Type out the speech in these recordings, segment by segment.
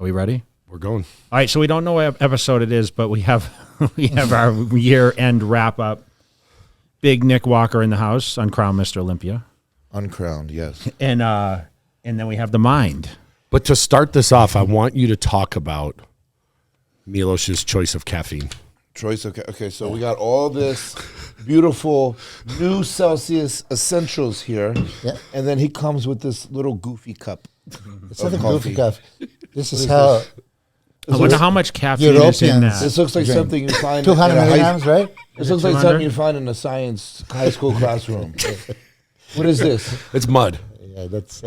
Are we ready? We're going. All right, so we don't know what episode it is, but we have our year-end wrap-up. Big Nick Walker in the house, uncrowned Mr. Olympia. Uncrowned, yes. And then we have the mind. But to start this off, I want you to talk about Milos's choice of caffeine. Okay, so we got all this beautiful new Celsius essentials here, and then he comes with this little goofy cup. It's not a goofy cup. This is how... I wonder how much caffeine is in that. This looks like something you find 200 milligrams, right? This looks like something you find in a science high school classroom. What is this? It's mud. Yeah, this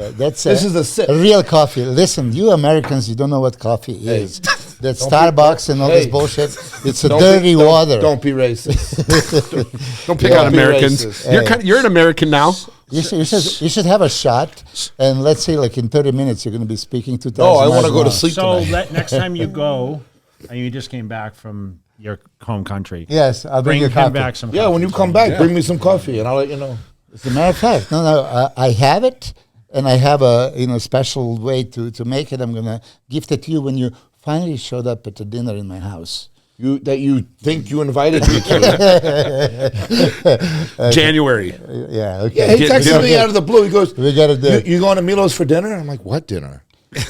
is a sip. Real coffee. Listen, you Americans, you don't know what coffee is. That Starbucks and all this bullshit. It's a dirty water. Don't be racist. Don't pick on Americans. You're an American now. You should have a shot, and let's say like in 30 minutes you're going to be speaking 2,000. Oh, I want to go to sleep so tonight. next time you go, and you just came back from your home country. Yes, I'll bring you him back some. Yeah, when you come back, bring me some coffee, and I'll let you know. As a matter of fact, I have it, and I have a special way to make it. I'm going to gift it to you when you finally showed up at the dinner in my house. That you think you invited me to. January. Yeah, okay. Yeah, he texted me out of the blue. He goes, "We got to do it. You going to Milos for dinner?" I'm like, "What dinner?"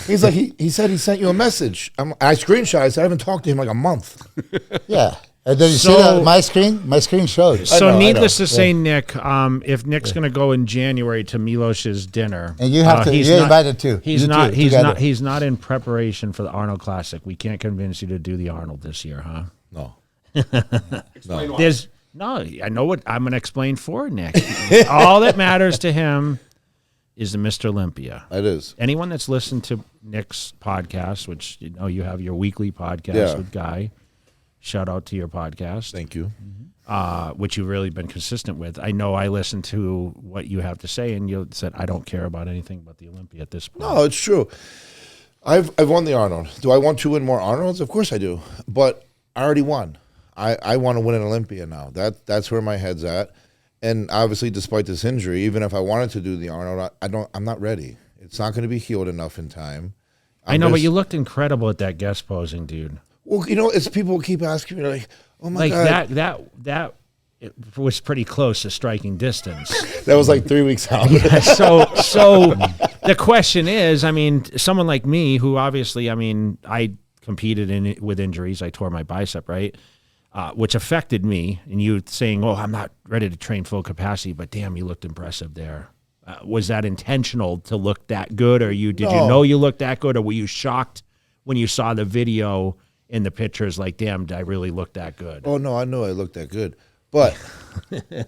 He's like, he said he sent you a message. I screenshot. I said, I haven't talked to him like a month. Yeah. And then you see that my screen showed. So needless to say, Nick, if Nick's going to go in January to Milos's dinner, and you have to, you're invited too. He's not in preparation for the Arnold Classic. We can't convince you to do the Arnold this year, huh? No. I know what I'm going to explain for Nick. All that matters to him is the Mr. Olympia. It is. Anyone that's listened to Nick's podcast, which you have your weekly podcast with Guy. Shout out to your podcast. Thank you. Which you've really been consistent with. I know I listened to what you have to say, and you said, I don't care about anything but the Olympia at this point. No, it's true. I've won the Arnold. Do I want to win more Arnolds? Of course I do. But I already won. I want to win an Olympia now. That's where my head's at. And obviously, despite this injury, even if I wanted to do the Arnold, I'm not ready. It's not going to be healed enough in time. I know, but you looked incredible at that guest posing, dude. Well, it's people keep asking me like, "Oh my God!" That it was pretty close to striking distance. That was like 3 weeks out. Yeah, so the question is, someone like me, who obviously, I competed with injuries. I tore my bicep, right, which affected me. And you saying, "Oh, I'm not ready to train full capacity," but damn, you looked impressive there. Was that intentional to look that good, or did you know you looked that good, or were you shocked when you saw the video? In the pictures, like, damn, I really look that good. Oh no, I know I looked that good, but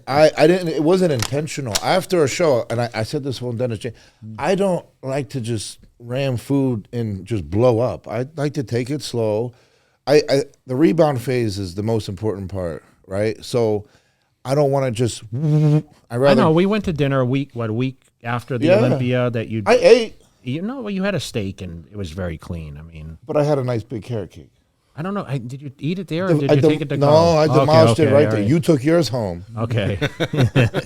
I didn't. It wasn't intentional. After a show, and I said this one Dennis J. I don't like to just ram food and just blow up. I like to take it slow. The rebound phase is the most important part, right? So I don't want to just. I know we went to dinner a week after the Olympia that you. I ate. You had a steak and it was very clean. But I had a nice big carrot cake. I don't know. Did you eat it there, or did you take it to go? No, I demolished it right there. You took yours home. Okay.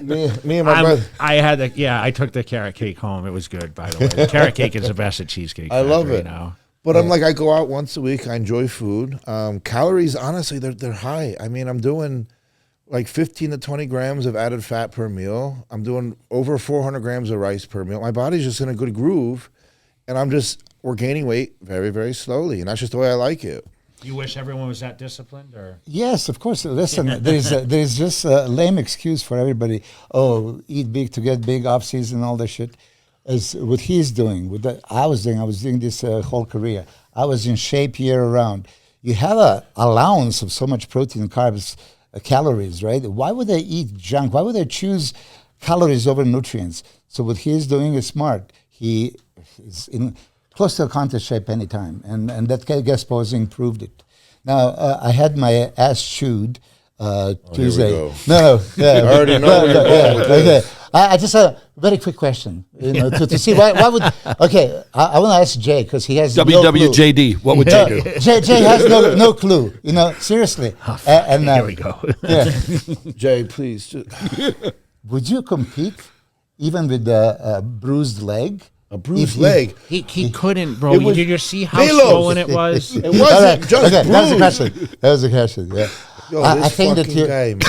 me and my brother. I took the carrot cake home. It was good, by the way. The carrot cake is the best at Cheesecake Factory. I love it. Now. But I'm like, I go out once a week. I enjoy food. Calories, honestly, they're high. I'm doing like 15 to 20 grams of added fat per meal. I'm doing over 400 grams of rice per meal. My body's just in a good groove, and we're gaining weight very, very slowly, and that's just the way I like it. You wish everyone was that disciplined, or? Yes, of course. Listen, there's just a lame excuse for everybody. Oh, eat big to get big, off season, all that shit. As what he's doing, I was doing this whole career. I was in shape year round. You have a allowance of so much protein, carbs, calories, right? Why would they eat junk? Why would they choose calories over nutrients? So what he's doing is smart. He is in close to a contest shape anytime, and that guest posing proved it. Now, I had my ass chewed Tuesday. Here we go. No, yeah. I already know where you're going with this. I just have a very quick question, to see why would. Okay, I want to ask Jay because he has WWJD. What would Jay do? Jay has no clue. Seriously. Here we go. Yeah. Jay, please. Would you compete even with a bruised leg a bruised leg. He couldn't, bro. It was- Did you see how Milos. swollen it was? It wasn't just okay, that was a bruised. question. That was a question. Yeah. Yo, I this think that fucking you- guy, man.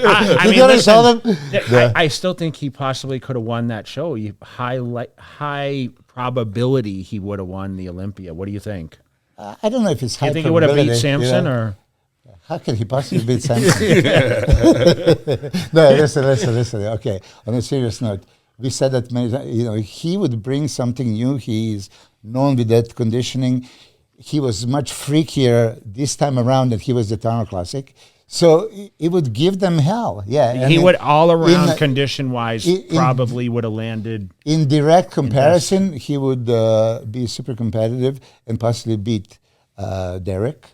I You mean, gotta listen, tell them. I still think he possibly could have won that show. High probability he would have won the Olympia. What do you think? I don't know if it's Do high you think he would have beat probability, Samson you know? or? How can he possibly beat Samson? No, listen. Okay, on a serious note, we said that many times, you know, he would bring something new. He's known with that conditioning. He was much freakier this time around than he was at Arnold Classic. So it would give them hell. Yeah, He would all around in- condition wise probably would have landed. in direct comparison, he would be super competitive and possibly beat Derek.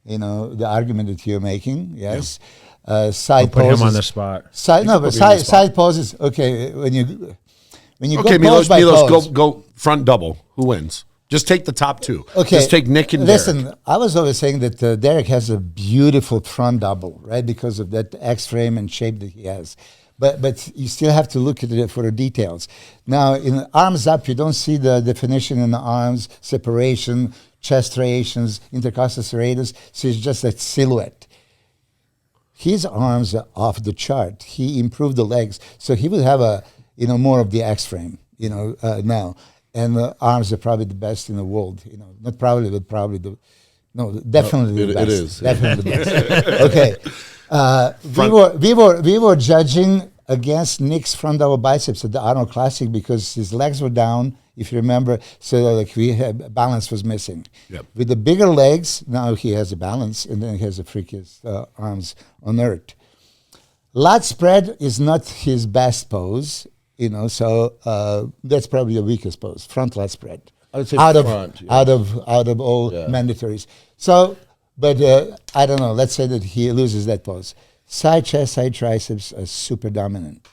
You know, the argument that you're making, yes. Side Put poses. him on the spot. Side, no, but put me on the spot. side poses. Okay, when you Okay, go pose by pose. go front double. Who wins? Just take the top two. Okay, Just take Nick and listen. Derek. I was always saying that Derek has a beautiful front double, right, because of that X frame and shape that he has. But you still have to look at it for the details. Now, in arms up, you don't see the definition in the arms, separation, chest striations, intercostal serratus. So it's just that silhouette. His arms are off the chart. He improved the legs, so he would have more of the X frame, now. And the arms are probably the best in the world. Not probably, but probably definitely the best. It is. Definitely the best. Okay. We were judging against Nick's front double biceps at the Arnold Classic because his legs were down, if you remember. So balance was missing. Yep. With the bigger legs, now he has a balance, and then he has the freakiest arms on earth. Lat spread is not his best pose. So that's probably the weakest pose, front lat spread. I would say out front, of all mandatories. So, but I don't know. Let's say that he loses that pose. Side chest, side triceps are super dominant.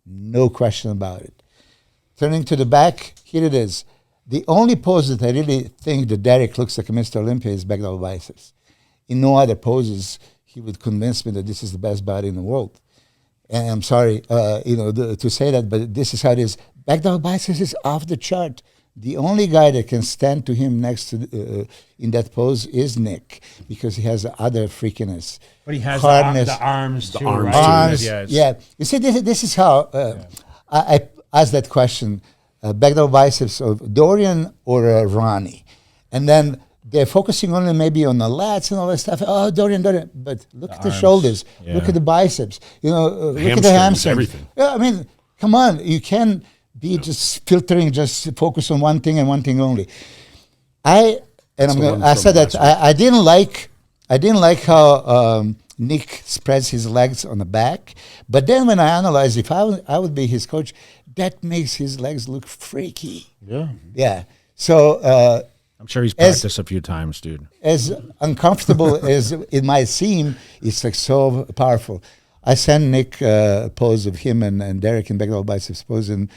No question about it. Turning to the back, here it is. The only pose that I really think that Derek looks like a Mr. Olympia is back double biceps. In no other poses, he would convince me that this is the best body in the world. And I'm sorry, to say that, but this is how it is. Back double biceps is off the chart. The only guy that can stand to him next to in that pose is Nick, because he has the other freakiness. But he has hardness, the arms too, arms right? too. arms. Yeah, Yeah, you see, this is how I asked that question: back double biceps of Dorian or Ronnie, and then they're focusing only maybe on the lats and all that stuff. Oh, Dorian. But look at the arms. shoulders. Yeah. Look at the biceps. Look at the hamstrings, hamstrings. everything. Yeah, I mean, come on. You can't be just filtering, just focus on one thing and one thing only. I said that I didn't like how Nick spreads his legs on the back. But then when I analyzed, if I would be his coach, that makes his legs look freaky. Yeah. Yeah. So I'm sure he's practiced a few times, dude. as uncomfortable as it might seem, it's like so powerful. I sent Nick a pose of him and Derek in back double biceps pose, and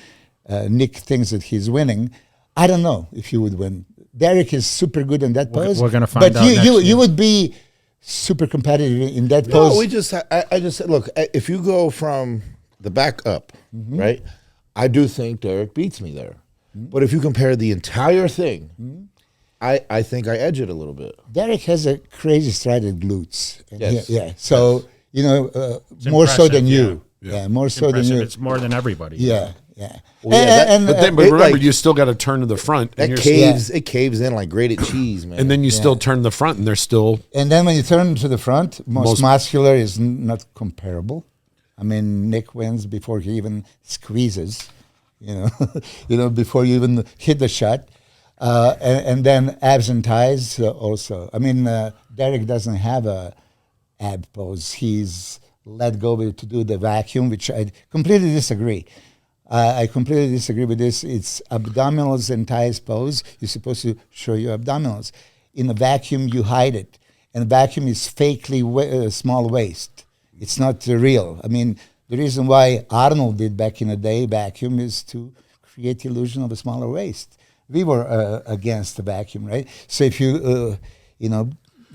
Nick thinks that he's winning. I don't know if he would win. Derek is super good in that pose. We're gonna find but out next year. you would be super competitive in that No, pose. we just. I just said, look, if you go from the back up, right? I do think Derek beats me there. But if you compare the entire thing, I think I edge it a little bit. Derek has a crazy strided glutes. And Yes. Yeah. So more so impressive, than you. yeah. Yeah, more so than Impressive. you. It's more than everybody. Yeah. Yeah. Well, yeah, that- But it, remember, like- you still got to turn to the front, and, That you're caves. It caves in like grated cheese, man. and then you still turn to the front, and they're still. And then when you turn to the front, most Most- muscular is not comparable. I mean, Nick wins before he even squeezes, before you even hit the shot. And then abs and thighs also. I mean, Derek doesn't have a ab pose. He's let go to do the vacuum, which I completely disagree. I completely disagree with this. It's abdominals and thighs pose. You're supposed to show your abdominals. In a vacuum, you hide it. And vacuum is fakely small waist. It's not real. I mean, the reason why Arnold did back in the day vacuum is to create the illusion of a smaller waist. We were against the vacuum, right? So if you,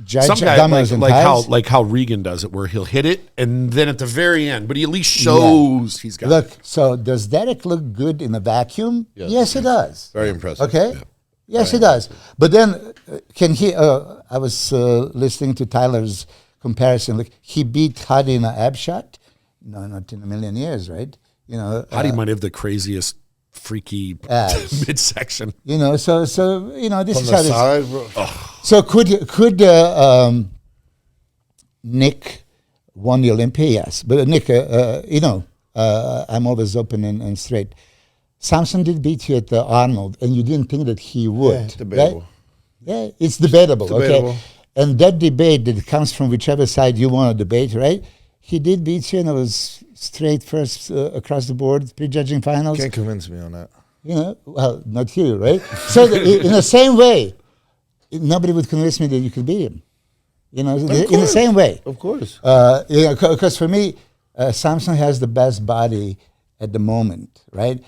judge Some guy abdominals and thighs. like how Regan does it, where he'll hit it and then at the very end, but he at least shows he's got Look, it. so does Derek look good in a vacuum? Yes, it does. Very impressive. Okay. Yes, he does. But then, can he? I was listening to Tyler's comparison. Like he beat Hadi in an ab shot. No, not in a million years, right? You know, Hadi might have the craziest, freaky abs. midsection. You know, so you know, this From is the how this. side, bro. So could Nick won the Olympia? Yes, but Nick, you know, I'm always open and straight. Samson did beat you at the Arnold, and you didn't think that he would. Yeah, debatable. Right? Yeah, it's debatable. Debatable. Okay, and that debate that comes from whichever side you want to debate, right? He did beat you, and it was straight first across the board, prejudging finals. Can't convince me on that. You know, well, not you, right? So in the same way, nobody would convince me that you could beat him. You know, in the same way. Of course. You know, because for me, Samson has the best body at the moment, right?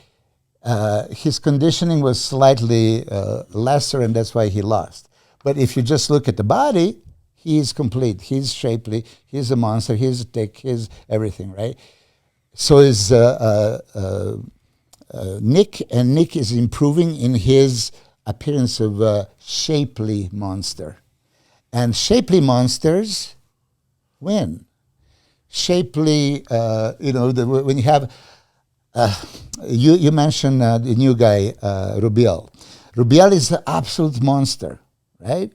His conditioning was slightly lesser, and that's why he lost. But if you just look at the body, he's complete. He's shapely. He's a monster. He's thick. He's everything, right? So is Nick, and Nick is improving in his appearance of a shapely monster. And shapely monsters win. Shapely, you know, when you have, you mentioned the new guy, Rubiel. Rubiel is an absolute monster, right?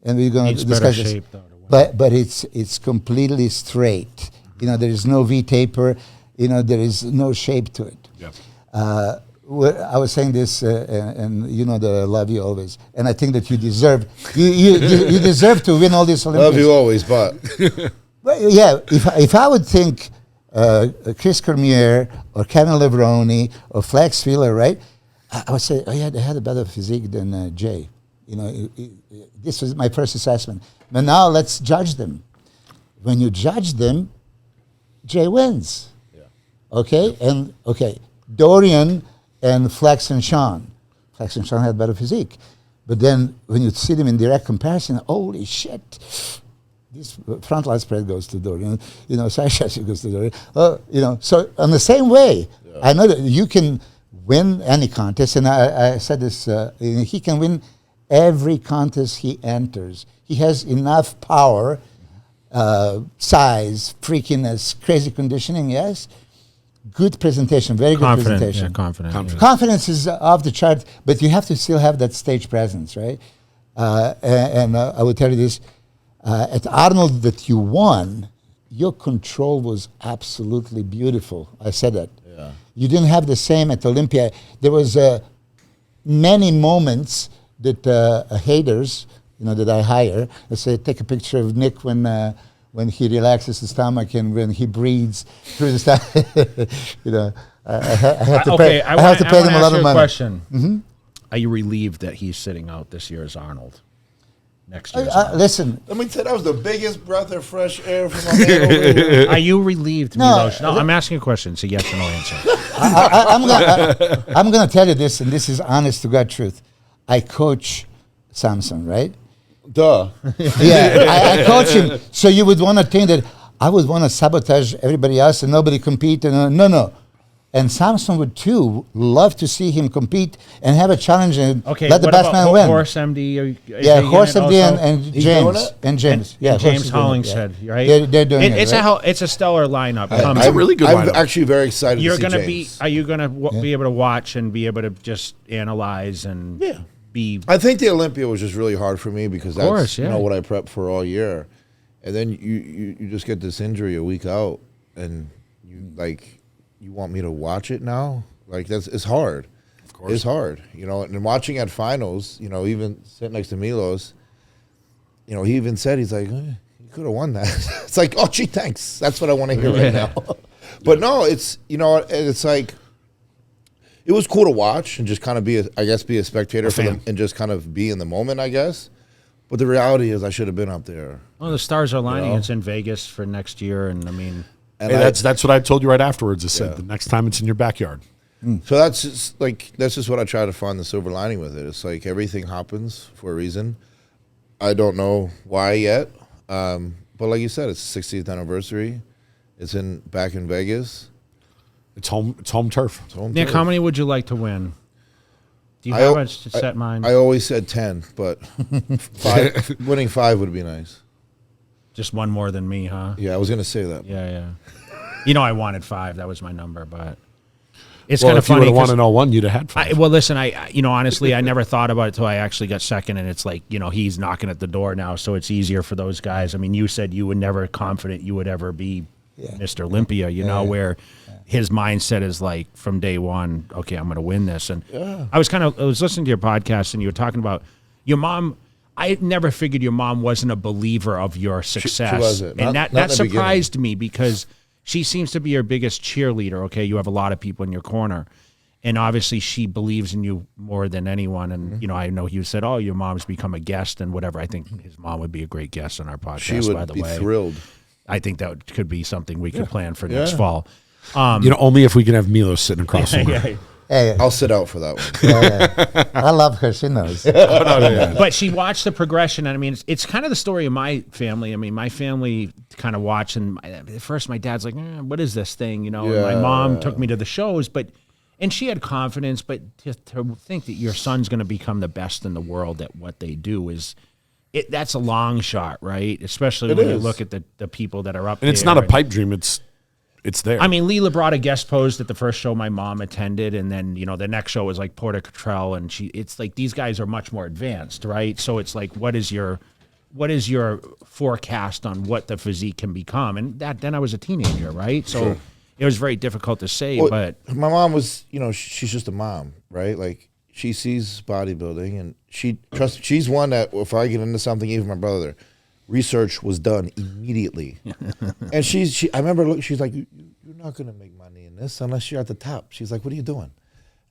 And we're going to discuss this. Shape, though, but it's completely straight. You know, there is no V-taper. You know, there is no shape to it. Yeah. I was saying this, and you know that I love you always, and I think that you deserve you deserve to win all these Olympics. Love you always, but Well, yeah, if I would think Chris Cormier or Kevin Levrone or Flex Wheeler, right? I would say, oh yeah, they had a better physique than Jay. You know, this was my first assessment. But now let's judge them. When you judge them, Jay wins. yeah. Okay, Dorian and Flex and Sean. Flex and Sean had better physique. But then when you see them in direct comparison, holy shit, this front line spread goes to Dorian. You know, side chassis goes to Dorian. You know, so in the same way, I know that you can win any contest, and I said this, he can win every contest he enters. He has enough power, size, freakiness, crazy conditioning, yes. Good presentation, very good presentation. Yeah, confident. Confidence is off the chart, but you have to still have that stage presence, right? And I will tell you this, at Arnold that you won, your control was absolutely beautiful. I said that. Yeah. You didn't have the same at Olympia. There was many moments that haters, you know, that I hire, let's say, take a picture of Nick when he relaxes his stomach and when he breathes through the stomach. You know, I have to pay. I have to pay them a lot of money. Question: Are you relieved that he's sitting out this year as Arnold? Next year. Listen, Let me tell you, that was the biggest breath of fresh air from my man over here. Are you relieved, No, Milos? No, I'm asking a question. It's a yes or no answer. I'm gonna tell you this, and this is honest to God truth. I coach Samson, right? Duh. Yeah, I coach him. So you would want to think that I would want to sabotage everybody else and nobody compete. And no. And Samson would too love to see him compete and have a challenge and Okay, let the what best about man win. Horse MD? Yeah, Horse MD and He's doing James it? and James. Yeah, and Horse James is doing it, Hollingshead, yeah. right? They're doing it. It's right? it's a stellar lineup. It's a really good I'm lineup. actually very excited You're to see gonna James. are you gonna be able to watch and be able to just analyze and Yeah. be? I think the Olympia was just really hard for me because that's course, you yeah. know what I prepped for all year, and then you just get this injury a week out, and you want me to watch it now? Like it's hard. Of course. It's hard, you know. And watching at finals, you know, even sitting next to Milos, you know, he even said he's like, you could have won that. It's like, oh gee, thanks. That's what I want to hear right now. But no, it's it's like. It was cool to watch and just kind of be a spectator for them and just kind of be in the moment, I guess. But the reality is I should have been up there. Well, the stars are lining. You know? It's in Vegas for next year, and I mean, And Hey, that's what I told you right afterwards. I said Yeah. the next time it's in your backyard. so that's just what I try to find the silver lining with it. It's like everything happens for a reason. I don't know why yet. But like you said, it's the 60th anniversary. It's back in Vegas. It's home turf. It's home Nick, turf. how many would you like to win? Do you have a set mind? I always said 10, but winning 5 would be nice. Just one more than me, huh? Yeah, I was going to say that. Yeah. You know, I wanted 5. That was my number, but it's Well, kind of if you would funny. have wanted to 1, you'd have had 5. Well, listen, honestly, I never thought about it until I actually got second, and it's like, he's knocking at the door now, so it's easier for those guys. I mean, you said you were never confident you would ever be Mr. Olympia, where his mindset is like from day one, okay, I'm going to win this. And I was listening to your podcast, and you were talking about your mom. I never figured your mom wasn't a believer of your success. She wasn't. And Not that in the surprised me because she seems to be your biggest cheerleader, okay? You have a lot of people in your corner. And obviously she believes in you more than anyone. And, I know you said, oh, your mom's become a guest and whatever. I think his mom would be a great guest on our podcast, She would by the be way. thrilled. I think that could be something we could plan for next fall. Only if we can have Milos sitting across from her. Hey, I'll sit out for that one. I love her. She knows. But she watched the progression, and I mean, it's kind of the story of my family. I mean, my family kind of watched, and at first my dad's like, "What is this thing?" And my mom took me to the shows, and she had confidence. But to think that your son's going to become the best in the world at what they do that's a long shot, right? Especially when you look at the people that are up there. And it's not a pipe dream. It's there. I mean, Leela brought a guest posed at the first show my mom attended, and then the next show was like Porter Cutler, and it's like these guys are much more advanced, right? So it's like, what is your forecast on what the physique can become? And then I was a teenager, right? So it was very difficult to say. Well, but my mom was, she's just a mom, right? Like she sees bodybuilding, and she's one that if I get into something, even my brother. Research was done immediately, and I remember she's like, "You're not gonna make money in this unless you're at the top." She's like, "What are you doing?"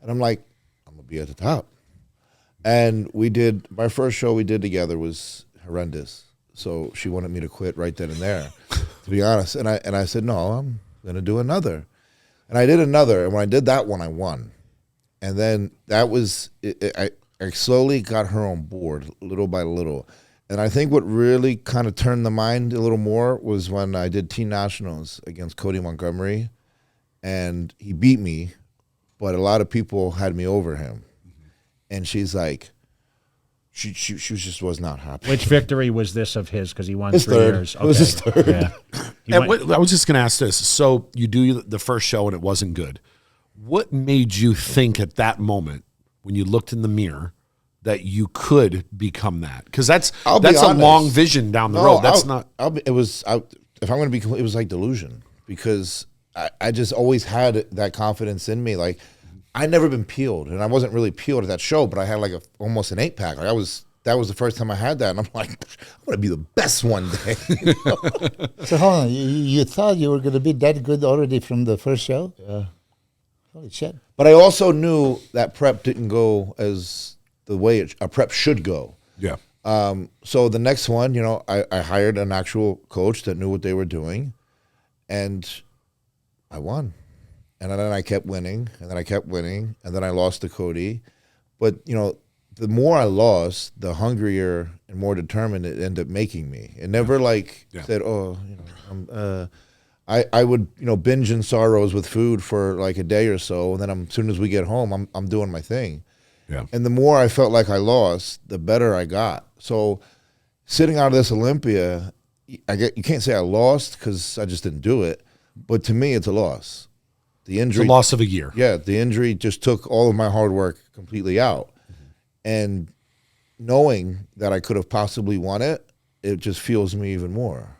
And I'm like, "I'm gonna be at the top." And my first show we did together was horrendous, so she wanted me to quit right then and there, to be honest. And I said, "No, I'm gonna do another," and I did another. And when I did that one, I won. And then that was I slowly got her on board little by little. And I think what really kind of turned the mind a little more was when I did Teen Nationals against Cody Montgomery, and he beat me, but a lot of people had me over him. And she's like, she just was not happy. which victory was this of his? Because he won His 3 third. years. It was his third. Yeah. I was just going to ask this. So you do the first show and it wasn't good. What made you think at that moment when you looked in the mirror that you could become that? Because that's a long vision down the road. That's not. If I'm going to be, it was like delusion, because I just always had that confidence in me. Like I'd never been peeled, and I wasn't really peeled at that show, but I had like almost an 8-pack. Like that was the first time I had that, and I'm like, I'm going to be the best one day. So hold on, you thought you were going to be that good already from the first show? Yeah. Holy shit! But I also knew that prep didn't go as the way a prep should go. Yeah. So the next one, I hired an actual coach that knew what they were doing, and I won. And then I kept winning, and then I kept winning, and then I lost to Cody. But, the more I lost, the hungrier and more determined it ended up making me. It never said, I would, binge in sorrows with food for like a day or so, and then as soon as we get home, I'm doing my thing. Yeah. And the more I felt like I lost, the better I got. So sitting out of this Olympia, you can't say I lost because I just didn't do it. But to me, it's a loss. The injury, It's a loss of a year. Yeah, the injury just took all of my hard work completely out. And knowing that I could have possibly won it, it just fuels me even more.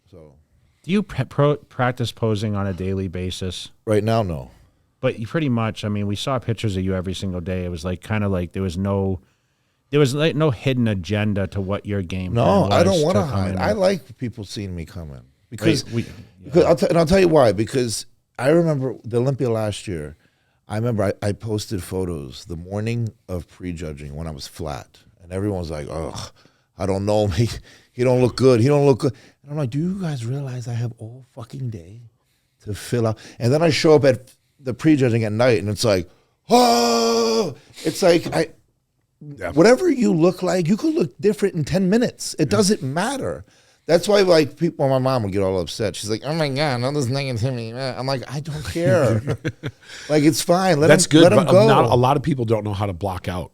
So Do you practice posing on a daily basis? right now, no. But you pretty much, I mean, we saw pictures of you every single day. It was like kind of like there was no hidden agenda to what your game plan No, was. I don't want to come hide. in. I like people seeing me come in because, Wait, I'll tell you why. Because I remember the Olympia last year. I remember I posted photos the morning of prejudging when I was flat, and everyone was like, "Oh, I don't know, he don't look good. He don't look good." And I'm like, "Do you guys realize I have all fucking day to fill out?" And then I show up at the prejudging at night, and it's like, "Oh!" It's like whatever you look like, you could look different in 10 minutes. It doesn't matter. That's why, like, people, my mom would get all upset. She's like, "Oh my God, all this negativity." I'm like, I don't care. Like, it's fine. That's good. Let them But go. a lot of people don't know how to block out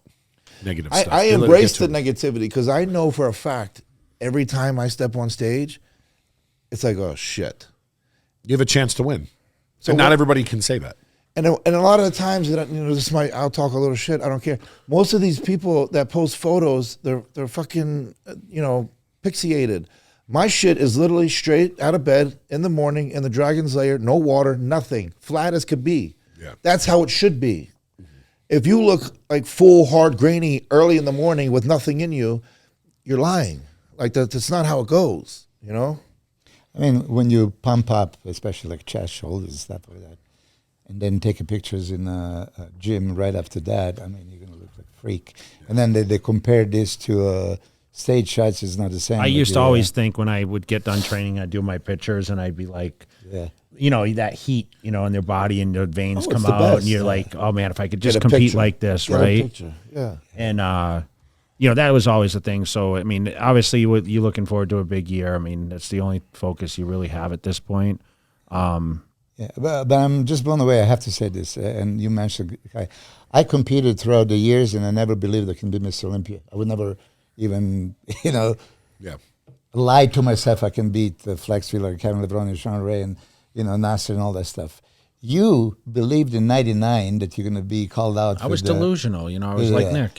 negative stuff. I They let it embrace get to the them. negativity because I know for a fact every time I step on stage, it's like, oh shit. You have a chance to win. So And not what- everybody can say that. And a lot of the times that I'll talk a little shit. I don't care. Most of these people that post photos, they're fucking pixiated. My shit is literally straight out of bed in the morning in the dragon's lair, no water, nothing, flat as could be. Yeah. That's how it should be. If you look like full, hard, grainy early in the morning with nothing in you, you're lying. Like that's not how it goes. You know. I mean, when you pump up, especially like chest, shoulders, stuff like that, and then take pictures in a gym right after that, I mean, you're going to look like a freak. And then they compare this to stage shots. It's not the same. I but used to yeah. always think when I would get done training, I'd do my pictures and I'd be like, Yeah. that heat, in their body and their veins Oh, come it's the out, best. and you're like, oh man, if I could just Get a compete picture. like this, Get a right? picture. Yeah. And that was always a thing. So I mean, obviously, you're looking forward to a big year. I mean, that's the only focus you really have at this point. Yeah, but I'm just blown away. I have to say this, and you mentioned I competed throughout the years, and I never believed I can be Mr. Olympia. I would never even, Yeah. lie to myself I can beat Flex Wheeler, Kevin LeBron, and Sean Ray, and Nasser and all that stuff. You believed in '99 that you're going to be called out. I was delusional. I was yeah. like Nick.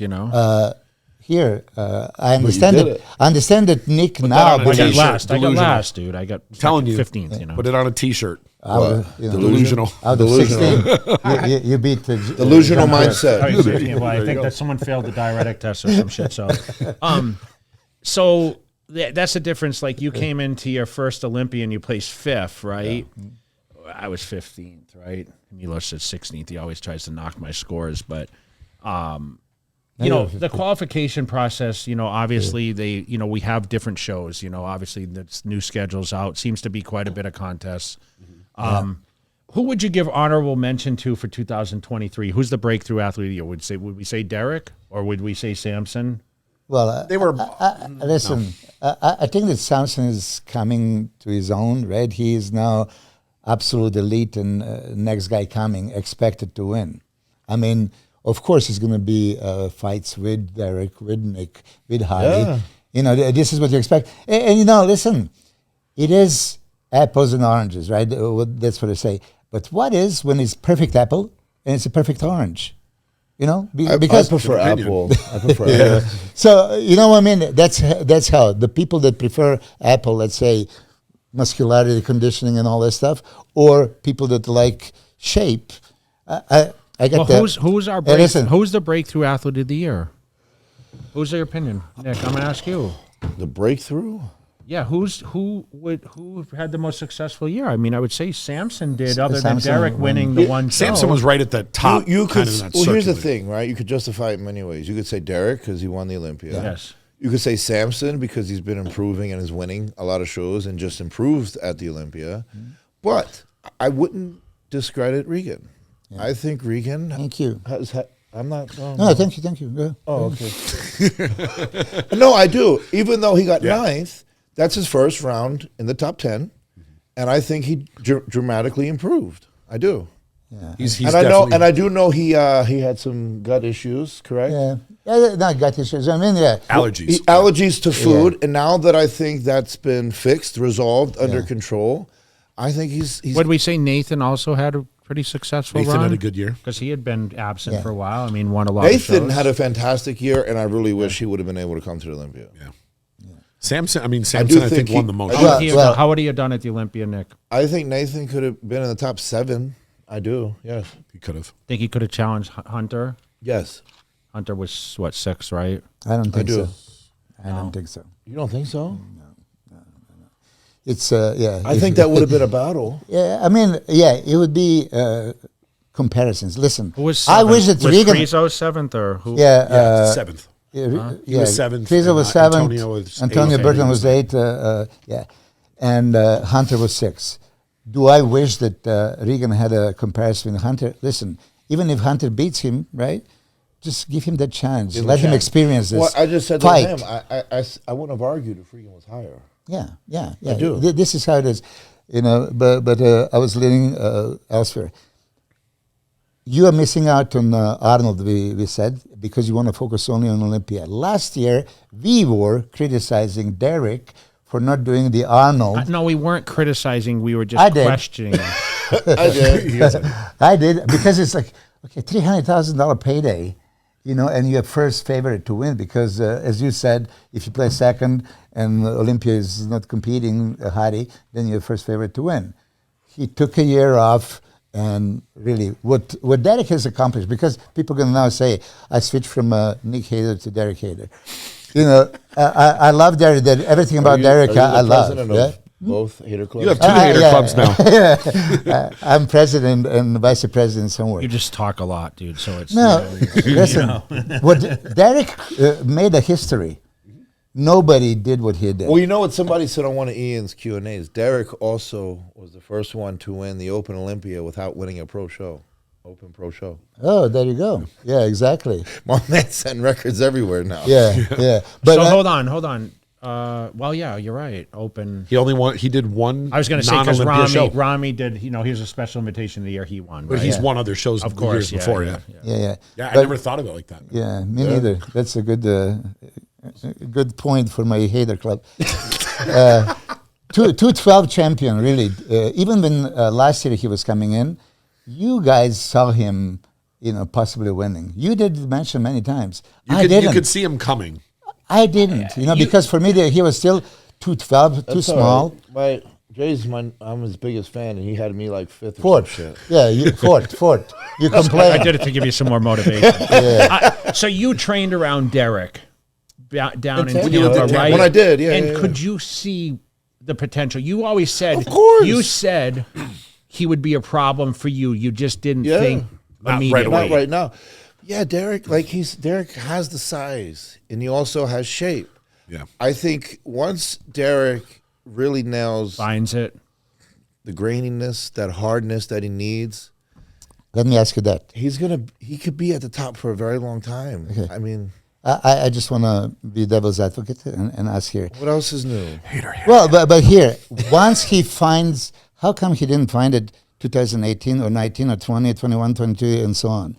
Here, I understand did that. it. I understand that Nick that now on a I got T-shirt, last. I got delusional. last, dude. I got Telling you. 15th. Put it on a T-shirt. out of, Delusional. out of 16, you beat the Delusional Oh, mindset. yeah, well, I think that someone failed the diuretic test or some shit. So, that's the difference. Like you came into your first Olympian, you placed fifth, right? I was 15th, right? Milos said 16th. He always tries to knock my scores, but the qualification process. Obviously we have different shows. Obviously the new schedule's out. Seems to be quite a bit of contests. Who would you give honorable mention to for 2023? Who's the breakthrough athlete of the year? Would we say Derek or would we say Samson? Well, They were. listen, I think that Samson is coming to his own, right? He is now absolute elite, and next guy coming expected to win. I mean, of course, it's going to be fights with Derek, with Nick, with Hardy. Yeah. This is what you expect. And listen, it is apples and oranges, right? That's what I say. But what is when it's perfect apple and it's a perfect orange? Because I prefer opinion. Apple. I prefer Apple. So what I mean. That's how the people that prefer apple, let's say, muscularity, conditioning, and all that stuff, or people that like shape. I get that. Who's our who's the breakthrough athlete of the year? Who's your opinion, Nick? I'm gonna ask you. The breakthrough. Yeah, who had the most successful year? I mean, I would say Samson did, other than Samson Derek won. winning the one. Samson was right at the top. You could. kind of in that Well, here's the circular. thing, right? You could justify it in many ways. You could say Derek because he won the Olympia. Yes. You could say Samson because he's been improving and is winning a lot of shows and just improved at the Olympia. But I wouldn't discredit Regan. I think Regan Thank you. I'm not. No, thank you. Yeah. Oh, okay. No, I do. Even though he got ninth, that's his first round in the top 10. And I think he dramatically improved. I do. Yeah. He's And I know, definitely- and I do know he had some gut issues, correct? Yeah, not gut issues. I mean, yeah. allergies. Allergies to food, and now that I think that's been fixed, resolved, under Yeah. control, I think he's Would we say Nathan also had a pretty successful Nathan run? had a good year. Because he had been absent Yeah. for a while. I mean, won a lot of Nathan shows. had a fantastic year, and I really wish he would have been able to come to the Olympia. Yeah. Samson. I mean, do Samson. I think think won he- the most. How would he have done at the Olympia, Nick? I think Nathan could have been in the top 7. I do, yes. He could have. Think he could have challenged Hunter? Yes. Hunter was, what, 6, right? I don't think do. so. I don't think so. You don't think so? It's yeah. I think that would have been a battle. Yeah, I mean, yeah, it would be comparisons. Listen, Who was I seventh? wish that was Regan. Rizzo 7th or who? Yeah, Seventh. yeah, He was seventh, Frieza and, was 7th. Antonio was Antonio eighth. Burton was 8. Yeah, and Hunter was 6. Do I wish that Regan had a comparison with Hunter? Listen, even if Hunter beats him, right? just give him the chance. Give him Let a him chance. experience this. Well, I just said fight. to him, I wouldn't have argued if Regan was higher. Yeah. I do. This is how it is, But I was leaning elsewhere. You are missing out on Arnold. We said because you want to focus only on Olympia. Last year we were criticizing Derek for not doing the Arnold. No, we weren't criticizing. We were just I did. questioning. I did. I did because it's like okay, $300,000 payday, and you're first favorite to win because, as you said, if you play second and Olympia is not competing, Hari, then you're first favorite to win. He took a year off, and really, what Derek has accomplished, because people can now say, I switched from Nick Hader to Derek Hader. I love Derek. Everything about Derek, I love. President of both hater clubs. You have 2 hater clubs now. I'm president and vice president somewhere. You just talk a lot, dude. So it's No, listen. What Derek made a history. Nobody did what he did. Well, you know what somebody said on one of Ian's Q&As? Derek also was the first one to win the Open Olympia without winning a pro show. Open pro show. Oh, there you go. Yeah, exactly. My man's setting records everywhere now. Yeah. But so hold on. Well, yeah, you're right. Open. He did one. I was going to say because non-Olympia show. Rami did. He was a special invitation the year he won. But Right? he's won other shows Of course, years before. Yeah, Yeah. I But- never thought of it like that. Yeah, me neither. That's a good point for my hater club. 212 champion, really. Even when last year he was coming in, you guys saw him, possibly winning. You did mention many times. I didn't. You could see him coming. I didn't. Because for me he was still 212, too small. Right. I'm his biggest fan, and he had me like fifth or Fourth. some shit. Yeah, fourth. You I complain. did it to give you some more motivation. So you trained around Derek down in Tampa, right? When I did, yeah. And yeah, yeah. could you see the potential? You always said, Of course. You said he would be a problem for you. You just didn't think Not right immediately. away. Not right now. Yeah, Derek has the size, and he also has shape. Yeah. I think once Derek really nails Finds it. the graininess, that hardness that he needs, Let me ask you that. he could be at the top for a very long time. Okay. I mean, I just want to be devil's advocate and ask here. what else is new? Well, but here, once he finds, how come he didn't find it 2018 or 19 or 20, 21, 22, and so on?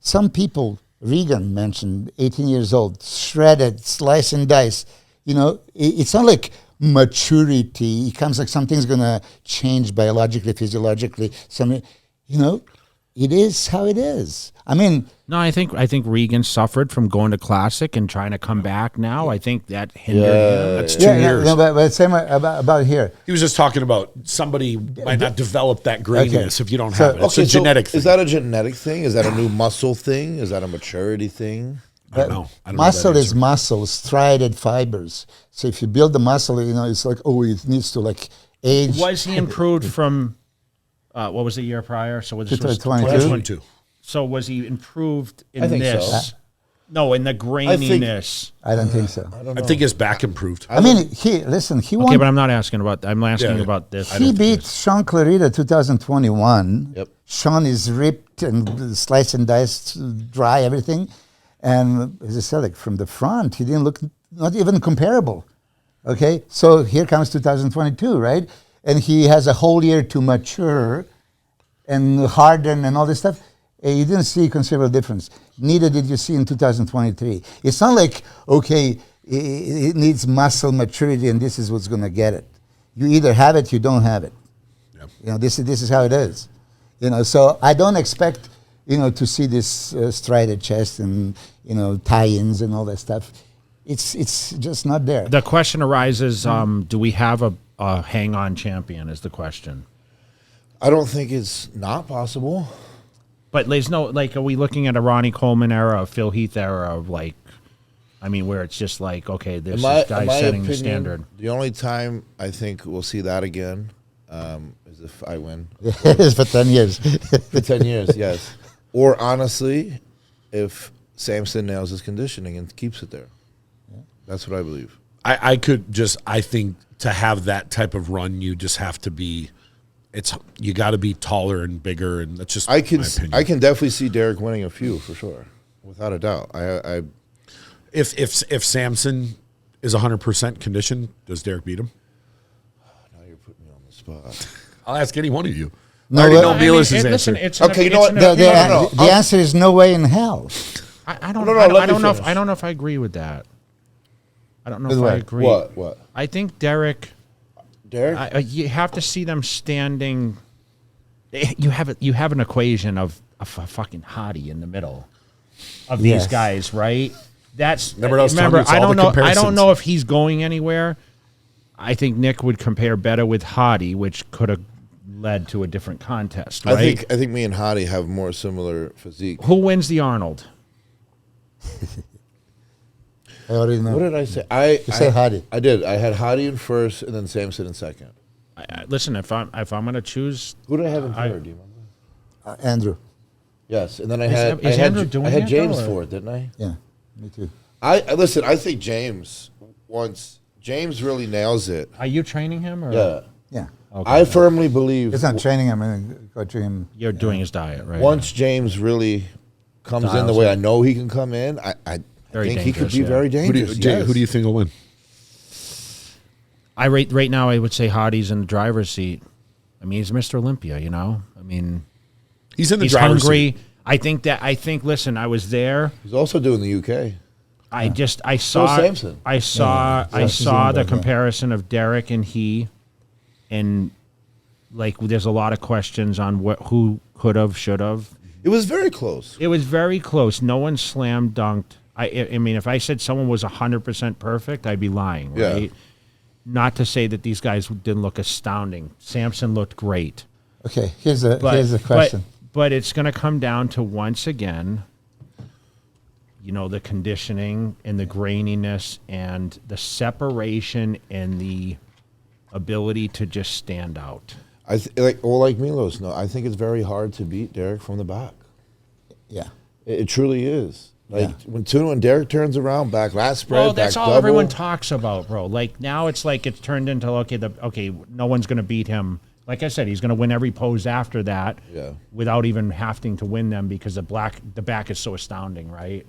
Some people, Regan mentioned, 18 years old, shredded, slice and dice. It's not like maturity. It comes like something's going to change biologically, physiologically. It is how it is. I mean, No, I think Regan suffered from going to Classic and trying to come back now. I think that hindered him. That's 2 years. but same about here. He was just talking about somebody might not develop that graininess if you don't have it. It's Okay, a genetic thing. Is that a genetic thing? Is that a new muscle thing? Is that a maturity thing? I don't know. I don't know Muscle that is answer. muscle, striated fibers. So if you build the muscle, it's like, it needs to age. Was he improved from what was the year prior? So this was 22? 22. So was he improved in I think this? so. No, in the graininess. I don't think so. I think his back improved. I mean, he Okay, won. but I'm not asking about. I'm asking Yeah. about this. He beat Sean Clarita 2021. Yep. Sean is ripped and sliced and diced, dry, everything. And as I said, from the front, he didn't look not even comparable. Okay, so here comes 2022, right? And he has a whole year to mature and harden and all this stuff. You didn't see a considerable difference. Neither did you see in 2023. It's not like, okay, it needs muscle maturity and this is what's going to get it. You either have it, you don't have it. Yeah. This is how it is. So I don't expect, to see this strided chest and, tie-ins and all that stuff. It's just not there. The question arises: do we have a hang-on champion? Is the question. I don't think it's not possible. But there's no are we looking at a Ronnie Coleman era, a Phil Heath era of where it's just okay, this guy's setting the standard. The only time I think we'll see that again is if I win. It's for 10 years. For 10 years, yes. Or honestly, if Samson nails his conditioning and keeps it there. That's what I believe. I think to have that type of run, you just have to be, you got to be taller and bigger, and that's just my opinion. I can definitely see Derek winning a few for sure. without a doubt. I If Samson is 100% conditioned, does Derek beat him? now you're putting me on the spot. I'll ask any one of you. No, I already know I Milos' listen, answer. it's Okay, you know what? The answer is no way in hell. I don't No, know. no, let I me don't know. finish. I don't know if I agree with that. I don't know With if I what? agree. What? I think Derek. Derek? You have to see them standing. You have an equation of a fucking hottie in the middle of these Yes. guys, right? That's Remember I was telling remember. you it's I all don't the know. I don't comparisons. know if he's going anywhere. I think Nick would compare better with Hottie, which could have led to a different contest, right? I think me and Hottie have more similar physique. Who wins the Arnold? I already know. What did I say? I said Hottie. I did. I had Hottie in first, and then Samson in second. Listen, if I'm gonna choose, Who did I have in third? Do you remember? Andrew. Yes, and then Is Andrew doing I had it, James though, or- fourth, didn't I? Yeah, me too. I listen. I think James really nails it. are you training him or Yeah, Yeah. Okay. I firmly believe It's not training him and coaching him. You're doing his diet, right? once James really comes in the Dials way in. I know he can come in, I Very think he could dangerous, be yeah. very Who do, dangerous. you, Jay, yes. who do you think will win? I rate right now. I would say Hottie's in the driver's seat. I mean, he's Mr. Olympia. You know. I mean, He's in the he's driver's hungry. seat. I think. Listen, I was there. He's also doing the UK. I saw Samson. I saw Samson's the in there, yeah. comparison of Derek and he, and like there's a lot of questions on who could have, should have. It was very close. It was very close. No one slam dunked. I mean, if I said someone was 100% perfect, I'd be lying, Yeah. right? Not to say that these guys didn't look astounding. Samson looked great. Okay, here's a But, question. But it's going to come down to, once again, you know, the conditioning and the graininess and the separation and the ability to just stand out. Like Milos. No, I think it's very hard to beat Derek from the back. Yeah. It truly is. Like Yeah. when Derek turns around, back last spread, Well, that's back all double. everyone talks about, bro. Like now it's like it's turned into okay, no one's going to beat him. Like I said, he's going to win every pose after that Yeah. without even having to win them because the back is so astounding, right?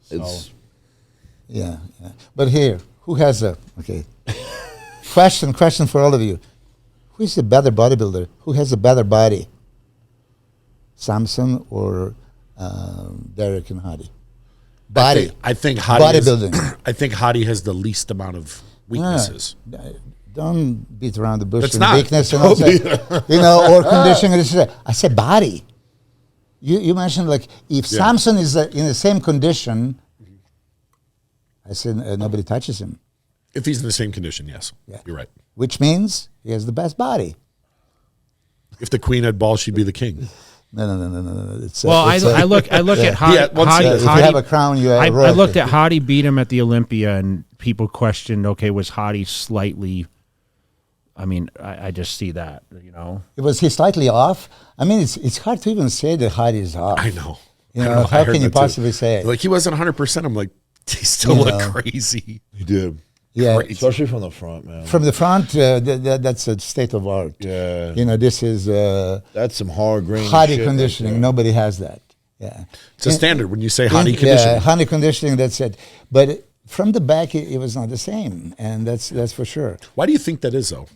It's Yeah, yeah. But here, who has a question for all of you? Who is the better bodybuilder? Who has a better body? Samson or Derek and Hottie? Body. I think Hottie Bodybuilding. I think Hottie has the least amount of weaknesses. Don't beat around the bush That's with not. weakness and all that, or conditioning. I said body. You mentioned like if Samson is in the same condition, I said nobody touches him, If he's in the same condition, yes. Yeah. You're right. which means he has the best body. If the queen had balls, she'd be the king. No. It's, Well, I look at Yeah, once Hottie. again, if you have a crown, you have I royalty. looked at Hottie beat him at the Olympia, and people questioned, okay, was Hottie slightly? I mean, I just see that, you know. Was he slightly off? I mean, it's hard to even say that Hottie is off. I know. You I know, know. I how heard can you that too. possibly say it? Like he wasn't 100%. I'm like, he still You looked know. crazy. he did, Yeah, especially from the front, man. from the front, that's a state of art. Yeah. You know, this is That's some hard grain. Hottie shit conditioning. right there. Nobody has that. Yeah, It's a standard when you say Hottie Yeah, conditioning. Hottie conditioning. That's it. But from the back, it was not the same, and that's for sure. Why do you think that is, though?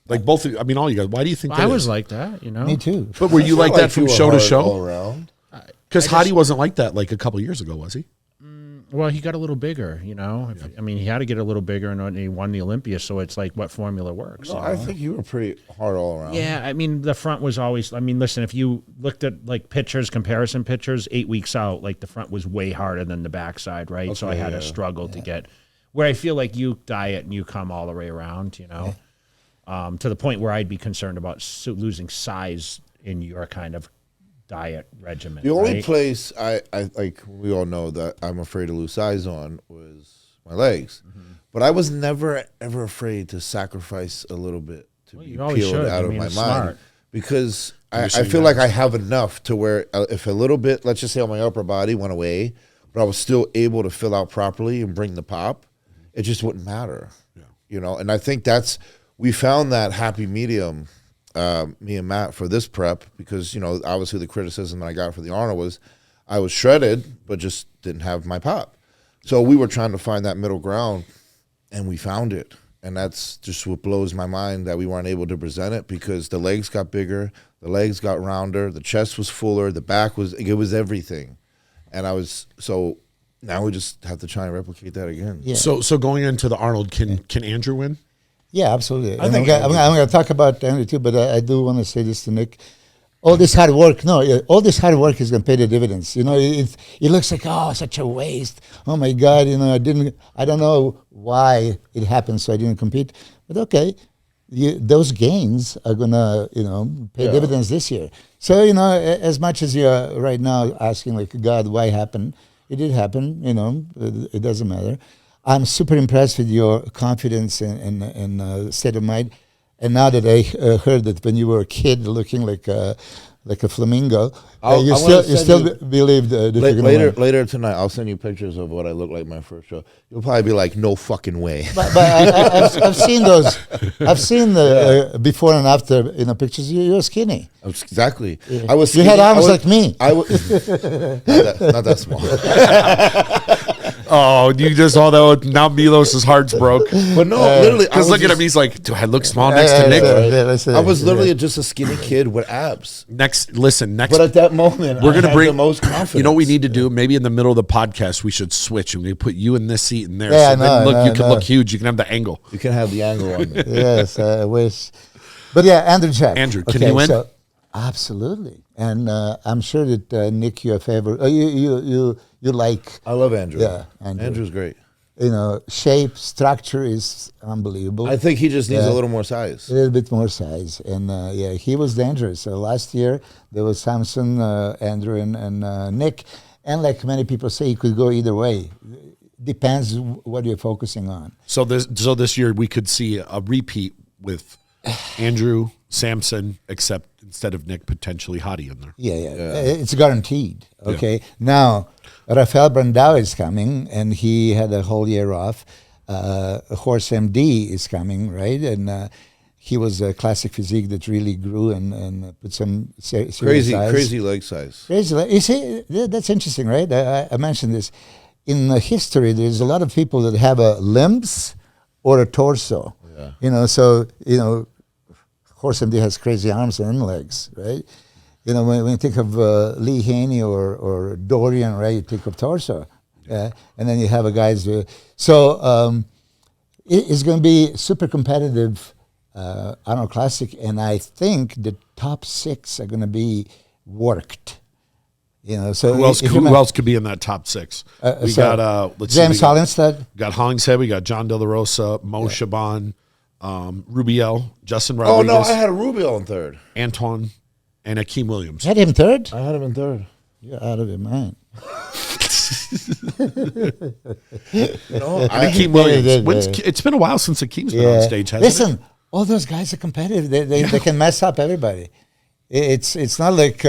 Like both of you, I mean, all you guys, why do you think that I is? was like that, you know. Me too. But were you I feel like that from you were show to hard show? all around. Because Hottie wasn't like that like a couple years ago, was he? Well, he got a little bigger, you know. I mean, he had to get a little bigger, and he won the Olympia. So it's like, what formula works? No, you I know? think you were pretty hard all around. Yeah, I mean, the front was always. I mean, listen, if you looked at like comparison pictures, 8 weeks out, like the front was way harder than the backside, right? So I had to struggle to get where I feel like you diet and you come all the way around, you know, to the point where I'd be concerned about losing size in your kind of diet regimen. The only right? place I like, we all know that I'm afraid to lose size on was my legs. But I was never ever afraid to sacrifice a little bit to be you always peeled should. out I of mean, my it's mind smart. because I saying feel that like I have enough to where if a little bit, let's just say on my upper body went away, but I was still able to fill out properly and bring the pop, it just wouldn't matter. You know, and I think we found that happy medium, me and Matt, for this prep because, you know, obviously the criticism that I got for the Arnold was I was shredded, but just didn't have my pop. So we were trying to find that middle ground, and we found it. And that's just what blows my mind, that we weren't able to present it, because the legs got bigger, the legs got rounder, the chest was fuller, the back was everything. And so now we just have to try and replicate that again. Yeah. So going into the Arnold, can Andrew win? Yeah, absolutely. I think I'm going to talk about Andrew too, but I do want to say this to Nick. All this hard work, all this hard work is going to pay the dividends. It looks like, such a waste. Oh my God, I don't know why it happened, so I didn't compete. But okay, those gains are going to, pay dividends this year. So, as much as you're right now asking like, God, why happened? It did happen, it doesn't matter. I'm super impressed with your confidence and state of mind. And now that I heard that when you were a kid looking like a flamingo, you still believe that you're gonna win. Later tonight, I'll send you pictures of what I look like my first show. You'll probably be like, no fucking way. But I've seen those. I've seen the before and after pictures. You're skinny. Exactly. Yeah. I was. You had arms like me. Not that small. Oh, you just saw that. Now Milos' heart's broke. But no, literally, Because look at him, he's like, do I look small next to Nick? I was literally just a skinny kid with abs. Next, But at that moment, we're gonna I had bring the most confidence. You know what we need to do? Maybe in the middle of the podcast, we should switch and we put you in this seat and there. Yeah, so then you can look huge. You can have the angle. You can have the angle on me. Yes, I wish. But yeah, Andrew Jack. Andrew, can you win? So, absolutely, and I'm sure that Nick, you're a favorite. You like. I love Andrew. Yeah, Andrew's great. Shape, structure is unbelievable. I think he just needs a little more size. A little bit more size, and he was dangerous. So last year there was Samson, Andrew, and Nick, and like many people say, he could go either way. Depends what you're focusing on. So this year we could see a repeat with Andrew, Samson, except instead of Nick, potentially Hadi in there. Yeah. It's guaranteed. Okay. Now, Rafael Brandao is coming, and he had a whole year off. Horse MD is coming, right? And he was a classic physique that really grew and put some serious size. Crazy leg size. Crazy leg. You see, that's interesting, right? I mentioned this. In history, there's a lot of people that have a limbs or a torso. Yeah. Horse MD has crazy arms and legs, right? When you think of Lee Haney or Dorian, right, you think of torso. And then you have a guys. It's going to be super competitive Arnold Classic, and I think the top 6 are going to be worked. So who else could be in that top 6? We got James Hollingshead. We got Hollingshead. We got John De La Rosa, Mo Shaban, Rubiel, Justin Rodriguez. Oh no, I had a Rubiel in third. Antoine, and Akeem Williams. You had him third? I had him in third. You're out of your mind. Akeem Williams. It's been a while since Akeem's been on stage, hasn't it? Listen, all those guys are competitive. They can mess up everybody. It's not like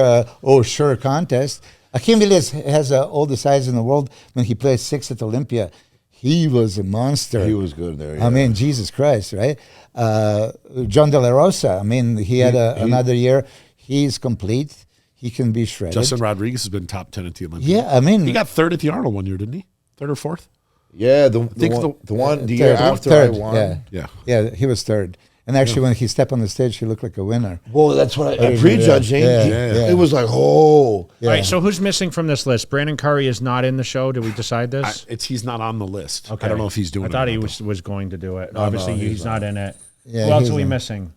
sure contest. Akeem Williams has all the size in the world. When he played 6 at Olympia, he was a monster. He was good there. Yeah. I mean, Jesus Christ, right? John De La Rosa. I mean, he had another year. He's complete. He can be shredded. Justin Rodriguez has been top 10 at the Olympia. Yeah, I mean, he got 3rd at the Arnold one year, didn't he? 3rd or 4th? Yeah, the year after I won. Yeah, he was 3rd. And actually, when he stepped on the stage, he looked like a winner. Well, that's what I prejudging. It was like, All right, so who's missing from this list? Brandon Curry is not in the show. Did we decide this? He's not on the list. Okay. I don't know if he's doing it. I thought he was going to do it. Obviously, he's not in it. Yeah, who else are we missing?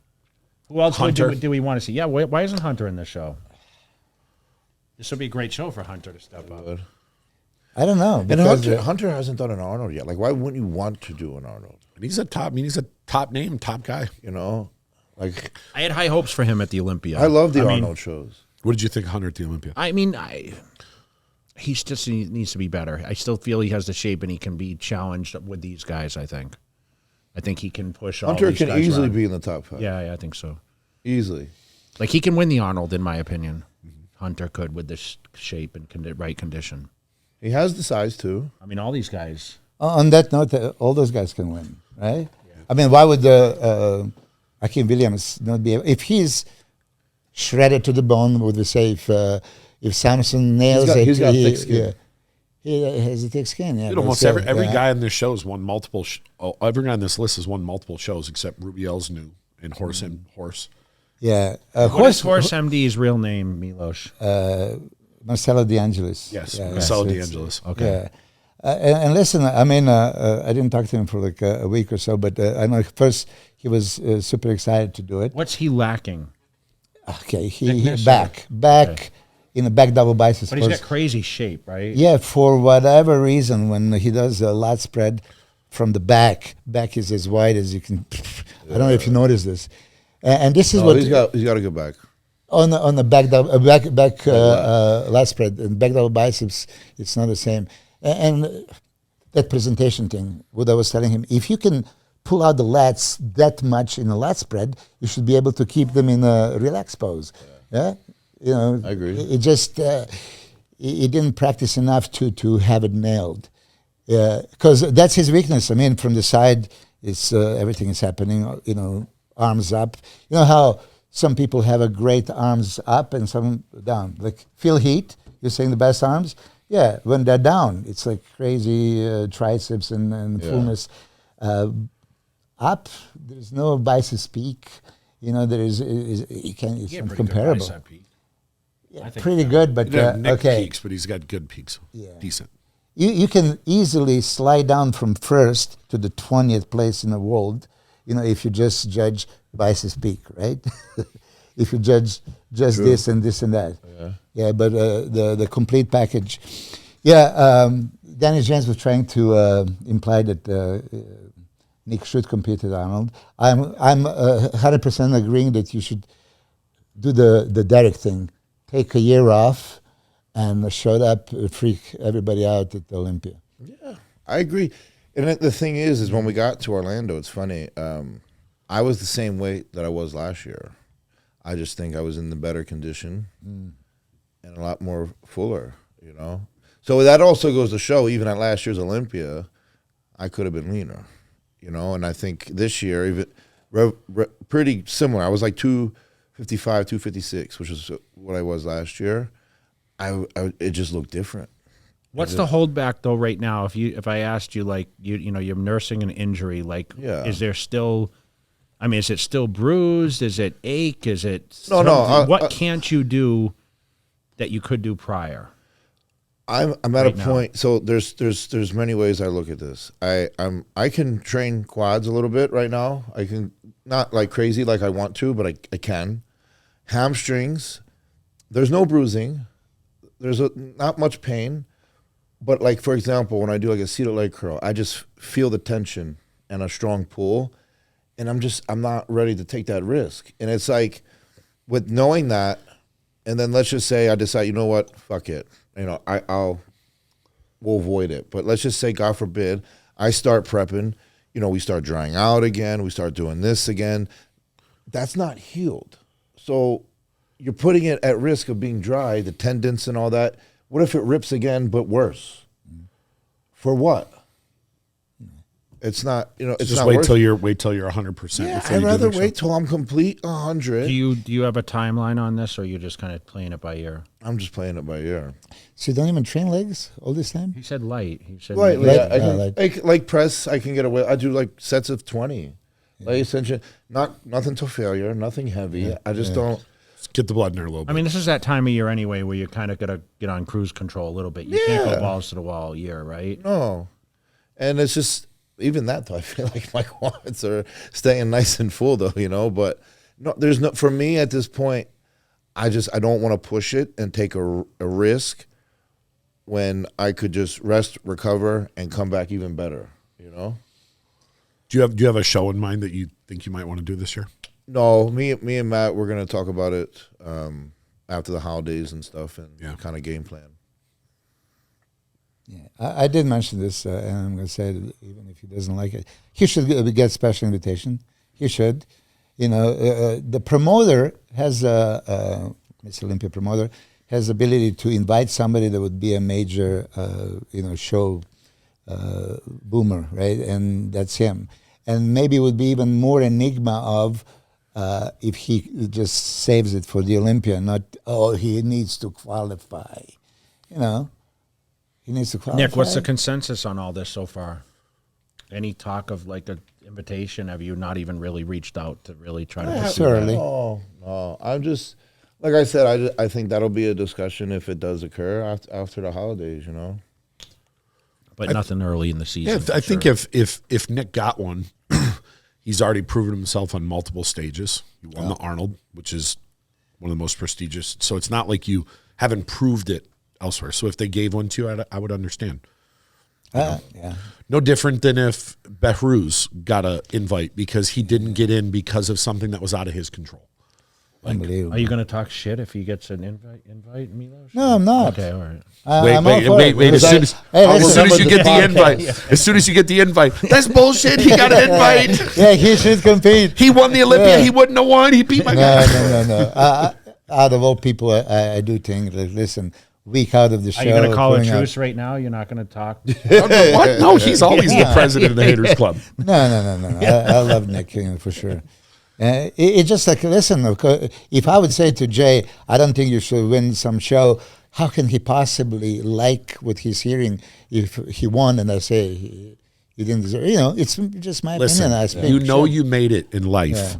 Who else do we want to see? Yeah, why isn't Hunter in this show? This would be a great show for Hunter to step up. I don't know. And Hunter hasn't done an Arnold yet. Like, why wouldn't you want to do an Arnold? And he's a top name, top guy. Like, I had high hopes for him at the Olympia. I love the Arnold shows. What did you think of Hunter at the Olympia? I mean, he just needs to be better. I still feel he has the shape and he can be challenged with these guys, I think he can push all Hunter these can guys easily around. be in the top 5. Yeah, I think so. Easily. Like, he can win the Arnold, in my opinion. Hunter could with this shape and right condition. He has the size, too. I mean, all these guys. On that note, all those guys can win, right? Yeah. I mean, why would Akeem Williams not be able? If he's shredded to the bone, would we say, if if Samson nails He's got thick skin. Yeah. He has a thick skin. Yeah, Dude, but almost still, every yeah. guy on this show has won multiple. Every guy on this list has won multiple shows except Rubiel's new and Horse and Horse. Yeah, What is Horse MD's real name, Milos? Marcelo De Angelis. Yes, Yeah, Marcelo so De it's- Angelis. Okay. Yeah. And listen, I mean, I didn't talk to him for like a week or so, but I know first he was super excited to do it. What's he lacking? Okay, he Thickness back Okay. in a back double biceps. But he's got first. crazy shape, right? Yeah, for whatever reason, when he does a lat spread from the back is as wide as you can. I don't know if you notice this, and this is what he's got a good back. on the back double, back lat spread and back double biceps. It's not the same, and that presentation thing. What I was telling him, if you can pull out the lats that much in a lat spread, you should be able to keep them in a relaxed pose. Yeah, you know. I agree. It just he didn't practice enough to have it nailed. Yeah, because that's his weakness. I mean, from the side, it's everything is happening. You know, arms up. You know how some people have a great arms up and some down. Like Phil Heath, you're saying the best arms. Yeah, when they're down, it's like crazy triceps and fullness. Up, there's no biceps peak. You know, there is you can't. It's He had not pretty good comparable. bicep peak. I think Pretty good, but He didn't have Nick okay. peaks, but he's got good peaks. Yeah. Decent. You can easily slide down from first to the 20th place in the world, you know, if you just judge biceps peak, right? If you judge just this and this and that. Yeah, but the complete package. Yeah, Danny James was trying to imply that Nick should compete with Arnold. I'm 100% agreeing that you should do the Derek thing. Take a year off and showed up, freak everybody out at the Olympia. Yeah, I agree. And the thing is when we got to Orlando, it's funny. I was the same weight that I was last year. I just think I was in the better condition and a lot more fuller, you know. So that also goes to show, even at last year's Olympia, I could have been leaner, you know. And I think this year, even pretty similar. I was like 255, 256, which is what I was last year. It just looked different. What's the holdback though right now? If I asked you, like, you know you're nursing an injury, like, is there still? I mean, is it still bruised? Is it ache? Is it what can't you do that you could do prior? I'm at Right a point. So there's many ways I look at this. I can train quads a little bit right now. I can, not like crazy like I want to, but I can. Hamstrings, there's no bruising. There's not much pain. But like, for example, when I do like a seated leg curl, I just feel the tension and a strong pull. And I'm not ready to take that risk. And it's like, with knowing that, and then let's just say I decide, you know what, fuck it. You know, we'll avoid it. But let's just say, God forbid, I start prepping, you know, we start drying out again, we start doing this again. That's not healed. So you're putting it at risk of being dry, the tendons and all that. What if it rips again, but worse? For what? It's not, you know, it's Just not wait worth till it. you're 100%. Yeah, before I'd you do rather the wait till I'm complete 100. Do you have a timeline on this, or are you just kind of playing it by ear? I'm just playing it by ear. So you don't even train legs all this time? He said light. He said Lightly, Light- yeah, I can, light. like press, I can get away. I do like sets of 20. Leg extension, nothing to failure, nothing heavy. I just don't. Just get the blood in there a little bit. I mean, this is that time of year anyway where you kind of got to get on cruise control a little bit. You can't go balls to the wall all year, right? No. And it's just, even that though, I feel like my quads are staying nice and full though, you know. But no, there's no, for me at this point, I don't want to push it and take a risk when I could just rest, recover, and come back even better, you know. Do you have a show in mind that you think you might want to do this year? No, me and Matt, we're gonna talk about it after the holidays and stuff, and kind of game plan. Yeah, I did mention this, and I'm going to say it even if he doesn't like it. He should get special invitation. He should. You know, the promoter has Miss Olympia promoter has the ability to invite somebody that would be a major, show boomer, right? And that's him. And maybe it would be even more enigma of if he just saves it for the Olympia, not he needs to qualify. You know, he needs to qualify. Nick, what's the consensus on all this so far? Any talk of like an invitation? Have you not even really reached out to really try to pursue that? Certainly. No. I'm just, like I said, I think that'll be a discussion if it does occur after the holidays, you know. But nothing early in the season. Yeah, I think if Nick got one, he's already proven himself on multiple stages. He won the Arnold, which is one of the most prestigious. So it's not like you haven't proved it elsewhere. So if they gave one to you, I would understand. Yeah. No different than if Behruz got an invite because he didn't get in because of something that was out of his control. Unbelievable. Are you going to talk shit if he gets an invite, Milos? No, I'm not. Okay, all right. Wait. As soon as you get the invite, as soon as you get the invite, that's bullshit. He got an invite. Yeah, he should compete. He won the Olympia. Yeah. He wouldn't have won. He beat my guy. No. Out of all people, I do think, like, listen, week out of the show. Are you going to call a going truce right now? You're not going to talk? What? No, he's always the president of the Haters Club. No. I love Nick for sure. It's just like, listen, if I would say to Jay, I don't think you should win some show, how can he possibly like what he's hearing if he won and I say he didn't deserve? You know, it's just my Listen, opinion. I speak you know shit. you made it in life Yeah.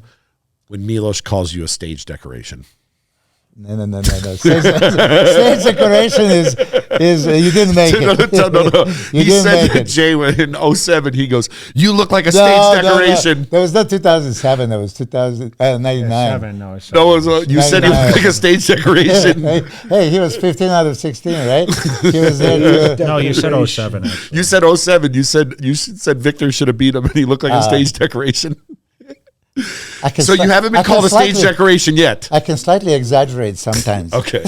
when Milos calls you a stage decoration. No. Stage decoration is you didn't make it. No. You He didn't said make to it. Jay in 07, he goes, "You look like a stage decoration." No. That was not 2007. That was 2099. No, You said he looked like a stage decoration. Hey, he was 15 out of 16, right? He was there. No, you said 07. Actually. You said 07. You said Victor should have beat him, and he looked like a stage decoration. So you haven't been called a stage decoration yet. I can slightly exaggerate sometimes. Okay.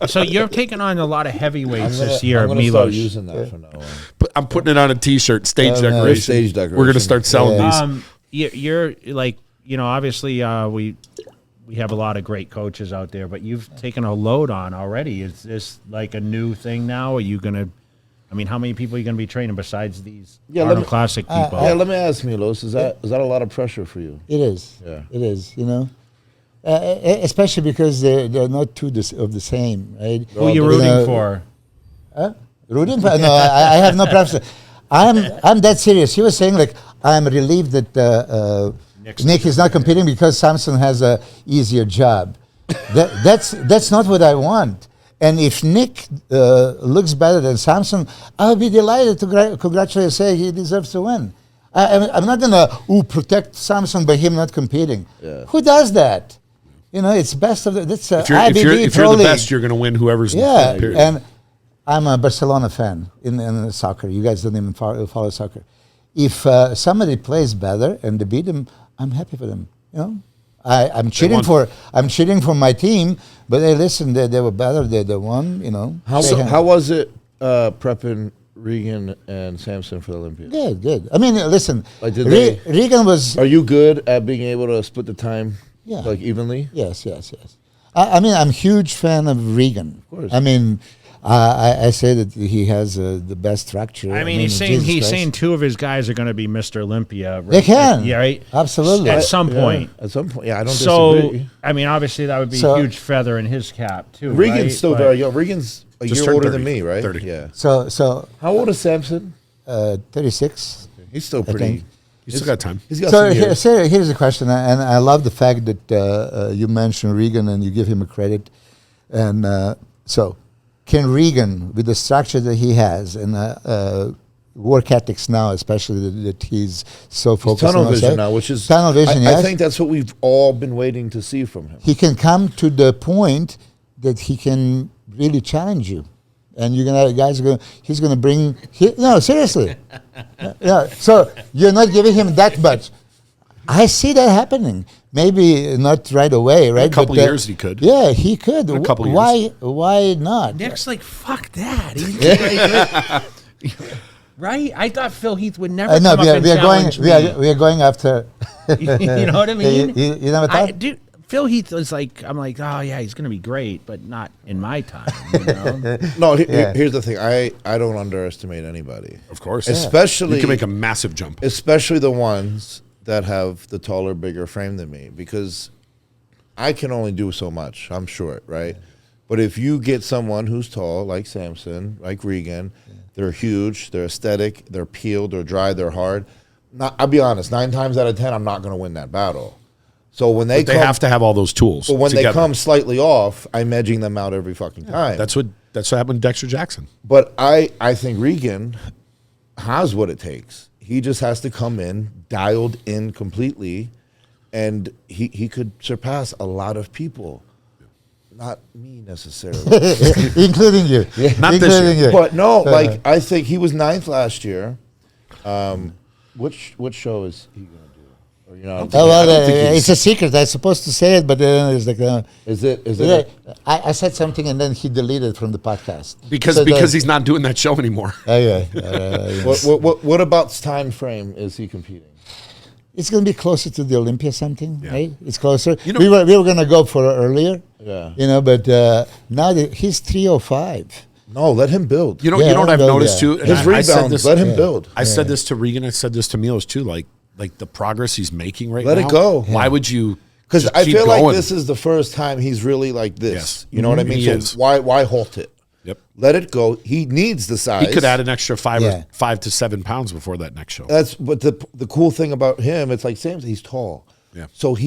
So you're taking on a lot of heavyweights this I'm year, gonna start Milos. using that from now on. I'm putting it on a T-shirt. Stage decoration. Stage decoration. We're gonna start selling these. You're like, obviously we have a lot of great coaches out there, but you've taken a load on already. Is this like a new thing now? Are you gonna? I mean, how many people are you going to be training besides these Arnold Classic people? Let me ask Milos, is that a lot of pressure for you? It is. Yeah. It is, you know. Especially because they're not two of the same, right? Who are you rooting for? Rooting for? No, I have no preference. I'm that serious. He was saying, like, I'm relieved that Nick is not competing because Samson has a easier job. That's not what I want. And if Nick looks better than Samson, I'll be delighted to congratulate and say he deserves to win. I'm not going to protect Samson by him not competing. Yeah. Who does that? You know, it's best of the. That's If you're the best, you're going to win whoever's in the period. And I'm a Barcelona fan in soccer. You guys don't even follow soccer. If somebody plays better and they beat them, I'm happy for them. You know. I'm cheering for my team, but hey, listen, they were better. They won. You know. How was it prepping Regan and Samson for the Olympia? Good. I mean, listen. Like, Regan was. Are you good at being able to split the time? Yeah. Like evenly? Yes. I mean, I'm a huge fan of Regan. Of course. I mean, I say that he has the best structure. I mean, he's saying two of his guys are going to be Mr. Olympia. Right? They can. Yeah, right? Absolutely. At some point. At some point. Yeah, I don't disagree. I mean, obviously, that would be a huge feather in his cap, too. Regan's still very young. Regan's a Just year older turned than 30, me, right? 30. Yeah. So How old is Samson? 36. He's still think. pretty. You still got time. He's got So some years. here's the question, and I love the fact that you mentioned Regan and you give him a credit. And so, can Regan, with the structure that he has and work ethics now, especially that he's so focused Tunnel on vision now, which is tunnel vision, I yes. think that's what we've all been waiting to see from him. He can come to the point that he can really challenge you. And you're gonna, he's gonna bring. No, seriously. Yeah. So you're not giving him that much. I see that happening. Maybe not right away, right? In a couple years, he could. Yeah, he could. In a couple years. Why not? Nick's like, fuck that. Right? I thought Phil Heath would never come up and challenge me. We are going after. You know what I mean? You never thought? Dude, Phil Heath was like, I'm like, oh yeah, he's gonna be great, but not in my time. You know? No, here's the thing. I don't underestimate anybody. Of course. Especially You can make a massive jump. Especially the ones that have the taller, bigger frame than me because I can only do so much. I'm short, right? But if you get someone who's tall, like Samson, like Regan, they're huge, they're aesthetic, they're peeled, they're dry, they're hard. I'll be honest, 9 times out of 10, I'm not going to win that battle. So when they have to have all those tools. But when together. they come slightly off, I'm edging them out every fucking time. That's what happened to Dexter Jackson. But I think Regan has what it takes. He just has to come in, dialed in completely, and he could surpass a lot of people. Not me necessarily. Including you. Not Including this year. you. But no, like I think he was 9th last year. Which show is he going to do? Or, you know, It's a secret. I'm supposed to say it, but then it's like... is it? I said something and then he deleted from the podcast. Because he's not doing that show anymore. Yes. What about time frame is he competing? It's going to be closer to the Olympia something, right? It's closer. You know, we were going to go for earlier, but now he's 305. No, let him build. You know what I've noticed too? And His I rebounds, said this, let him build. I said this to Regan. I said this to Milos too. Like the progress he's making right now. Let it go. Why would you? Because just I keep feel going? like this is the first time he's really like this. Yes. You know what I mean? He So is. why halt it? Yep. Let it go. He needs the size. He could add an extra 5 to 7 pounds before that next show. But the cool thing about him, it's like Samson, he's tall. Yeah. So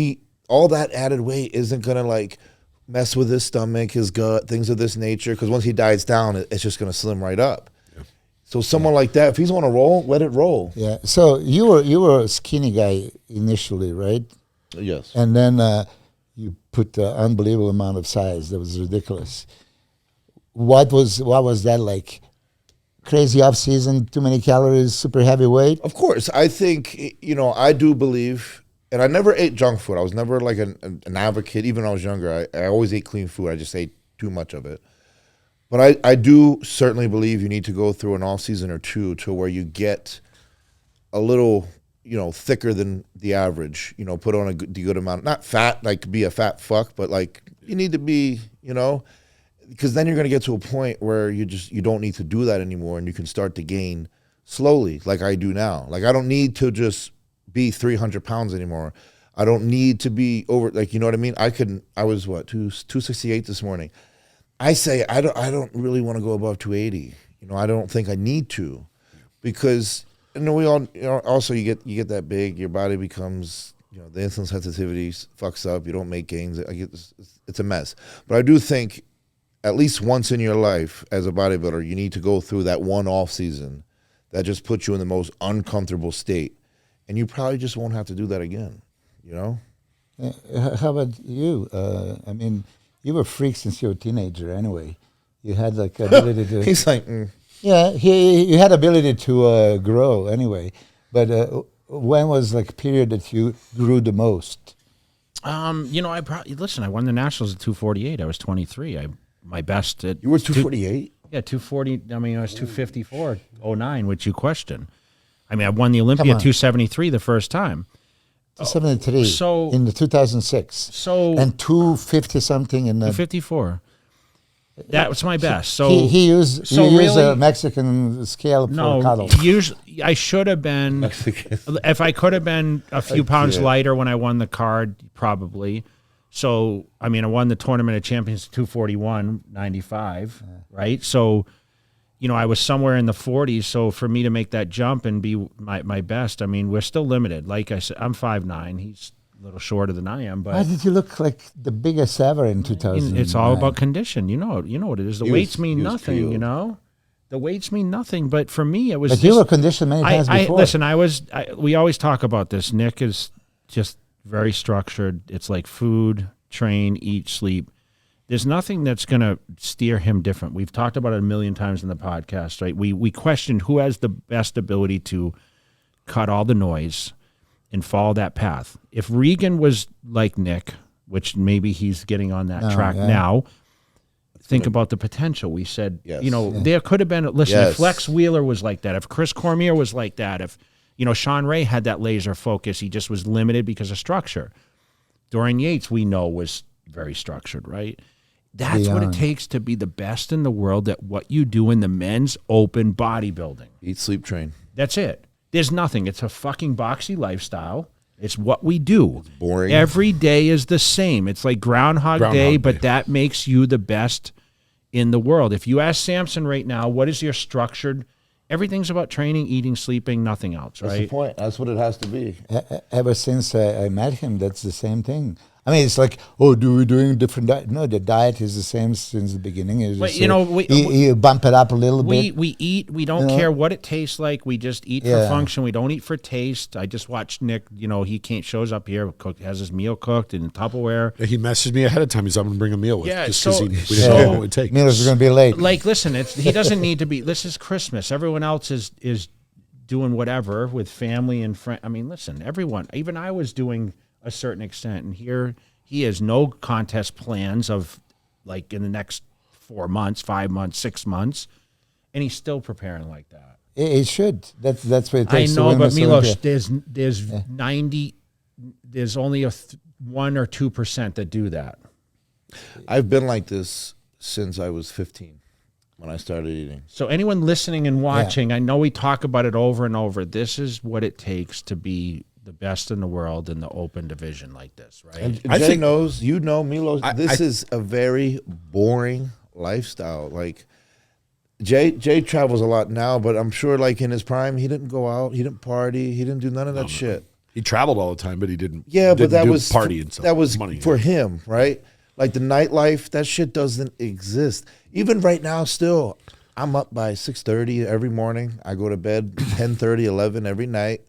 all that added weight isn't gonna like mess with his stomach, his gut, things of this nature. Because once he diets down, it's just gonna slim right up. Yeah. So someone like that, if he's on a roll, let it roll. Yeah. So you were a skinny guy initially, right? Yes. And then you put an unbelievable amount of size. That was ridiculous. What was that like? Crazy off season, too many calories, super heavyweight. Of course, I think I do believe, and I never ate junk food. I was never like an advocate. Even when I was younger, I always ate clean food. I just ate too much of it. But I do certainly believe you need to go through an off season or two to where you get a little thicker than the average. Put on the good amount, not fat, like be a fat fuck, but like you need to be, because then you're going to get to a point where you don't need to do that anymore, and you can start to gain slowly, like I do now. Like I don't need to just be 300 pounds anymore. I don't need to be over, like, you know what I mean? I was 268 this morning. I say I don't really want to go above 280. I don't think I need to, because we all also you get that big, your body becomes the insulin sensitivity fucks up. You don't make gains. It's a mess. But I do think, at least once in your life as a bodybuilder, you need to go through that one off season that just puts you in the most uncomfortable state. And you probably just won't have to do that again, How about you? I mean, you were freak since you were a teenager anyway. You had like ability to... He's like... Yeah, you had ability to grow anyway. But when was like a period that you grew the most? I won the Nationals at 248. I was 23. My best at... You were 248? Yeah, 240. I mean, I was 254, 09, which you question. I mean, I won the Olympia 273 the first time. 273 So in the 2006. So and 250 something in the 254. That was my best. So he used a Mexican scale for cuddle. Usually I should have been Mexican. If I could have been a few pounds lighter when I won the card, probably. So, I mean, I won the Tournament of Champions 241.95, right? So, I was somewhere in the 40s. So, for me to make that jump and be my best, I mean, we're still limited. Like I said, I'm 5'9". He's a little shorter than I am. But why did you look like the biggest ever in 2000? It's all about condition. You know what it is. The weights mean nothing, The weights mean nothing. But for me, it was But you were conditioned many times before. Listen, we always talk about this. Nick is just very structured. It's like food, train, eat, sleep. There's nothing that's going to steer him different. We've talked about it a million times in the podcast, right? We questioned who has the best ability to cut all the noise and follow that path. If Regan was like Nick, which maybe he's getting on that track now, think about the potential. We said, there could have been, if Flex Wheeler was like that, if Chris Cormier was like that, if, Sean Ray had that laser focus, he just was limited because of structure. Dorian Yates, we know, was very structured, right? That's what it takes to be the best in the world at what you do in the men's open bodybuilding. Eat, sleep, train. That's it. There's nothing. It's a fucking boxy lifestyle. It's what we do. It's boring. Every day is the same. It's like Groundhog Day, but that makes you the best in the world. If you ask Samson right now, what is your structured? Everything's about training, eating, sleeping, nothing else, right? That's the point. That's what it has to be. Ever since I met him, that's the same thing. I mean, it's like, oh, we're doing different diet. No, the diet is the same since the beginning. It's But, just, you know, you bump it up a little bit. We eat. We don't care what it tastes like. We just eat for function. We don't eat for taste. I just watched Nick. You know, he shows up here, has his meal cooked in Tupperware. He messaged me ahead of time. He's, I'm going to bring a meal with. Yeah, just so- because we didn't know what it would take. Meals are going to be late. Like, listen, he doesn't need to be. This is Christmas. Everyone else is doing whatever with family and friends. I mean, listen, everyone. Even I was doing a certain extent, and here he has no contest plans of like in the next 4 months, 5 months, 6 months, and he's still preparing like that. It should. That's what it I takes to know, win but Miss Milos, Olympia. there's only a 1 or 2% that do that. I've been like this since I was 15 when I started eating. So anyone listening and watching, I know we talk about it over and over. This is what it takes to be the best in the world in the open division like this, right? And I Jay think- knows, you know, Milos, this is a very boring lifestyle. Like Jay travels a lot now, but I'm sure like in his prime, he didn't go out, he didn't party, he didn't do none of that shit. He traveled all the time, but he didn't. Yeah, but that do was party and stuff. that was money for him, right? Like the nightlife, that shit doesn't exist. Even right now, still, I'm up by 6:30 every morning. I go to bed 10:30, 11 every night,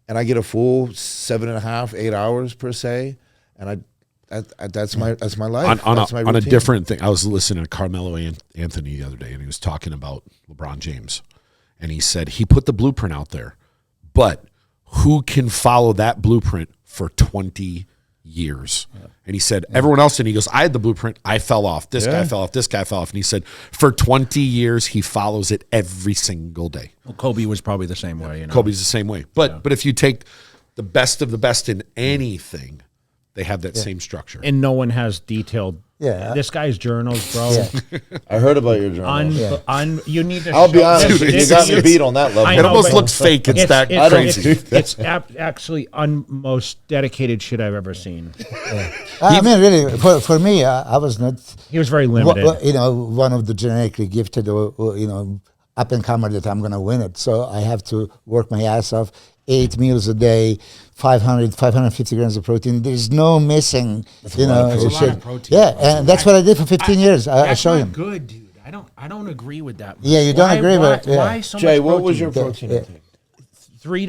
and I get a full 7.5, 8 hours per se. And that's my life. That's my on a routine. different thing. I was listening to Carmelo Anthony the other day, and he was talking about LeBron James, and he said he put the blueprint out there, but who can follow that blueprint for 20 years? And he said, everyone else, and he goes, I had the blueprint. I fell off. This guy fell off. This guy fell off. And he said, for 20 years, he follows it every single day. Well, Kobe was probably the same way. You know? Kobe's the same way. But if you take the best of the best in anything, they have that same structure. And no one has detailed. Yeah. This guy's journals, bro. I heard about your journal. You need to. I'll be show- honest, this- you this- got me it's- beat on that level. I It know, almost but looks fake. It's that it's- crazy. It's actually most dedicated shit I've ever seen. I mean, really, for me, I was not, He was very limited. one of the genetically gifted, or up and comer that I'm going to win it. So I have to work my ass off, 8 meals a day, 550 grams of protein. There's no missing, That's a lot of protein. Yeah, and that's what I did for 15 years. I That's show not him. good, dude. I don't agree with that. Yeah, you don't agree with it, yeah. Why so Jay, much what was your protein? protein intake? 3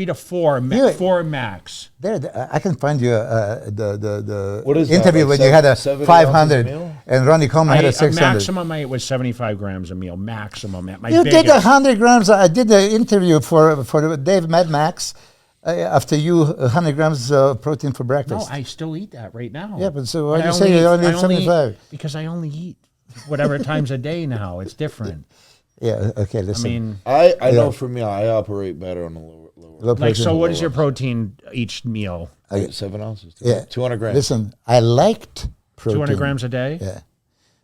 to 4, Yeah. 4 max. I can find you the What is that, interview like when you had a 70 500 ounces a meal? and Ronnie Coleman had a 600. Maximum I was 75 grams a meal. Maximum at my You biggest. did 100 grams. I did the interview for Dave Mad Max after you 100 grams of protein for No, breakfast. I still eat that right now. Yeah, but so why But do I you say you only I eat 75? Because I only eat whatever times a day now. It's different. Yeah, okay, I listen. mean, I know for me, I operate better on the lower. Low like, so protein. what is your protein each meal? 7 ounces. Yeah. 200 grams. Listen, I liked protein. 200 grams a day? Yeah.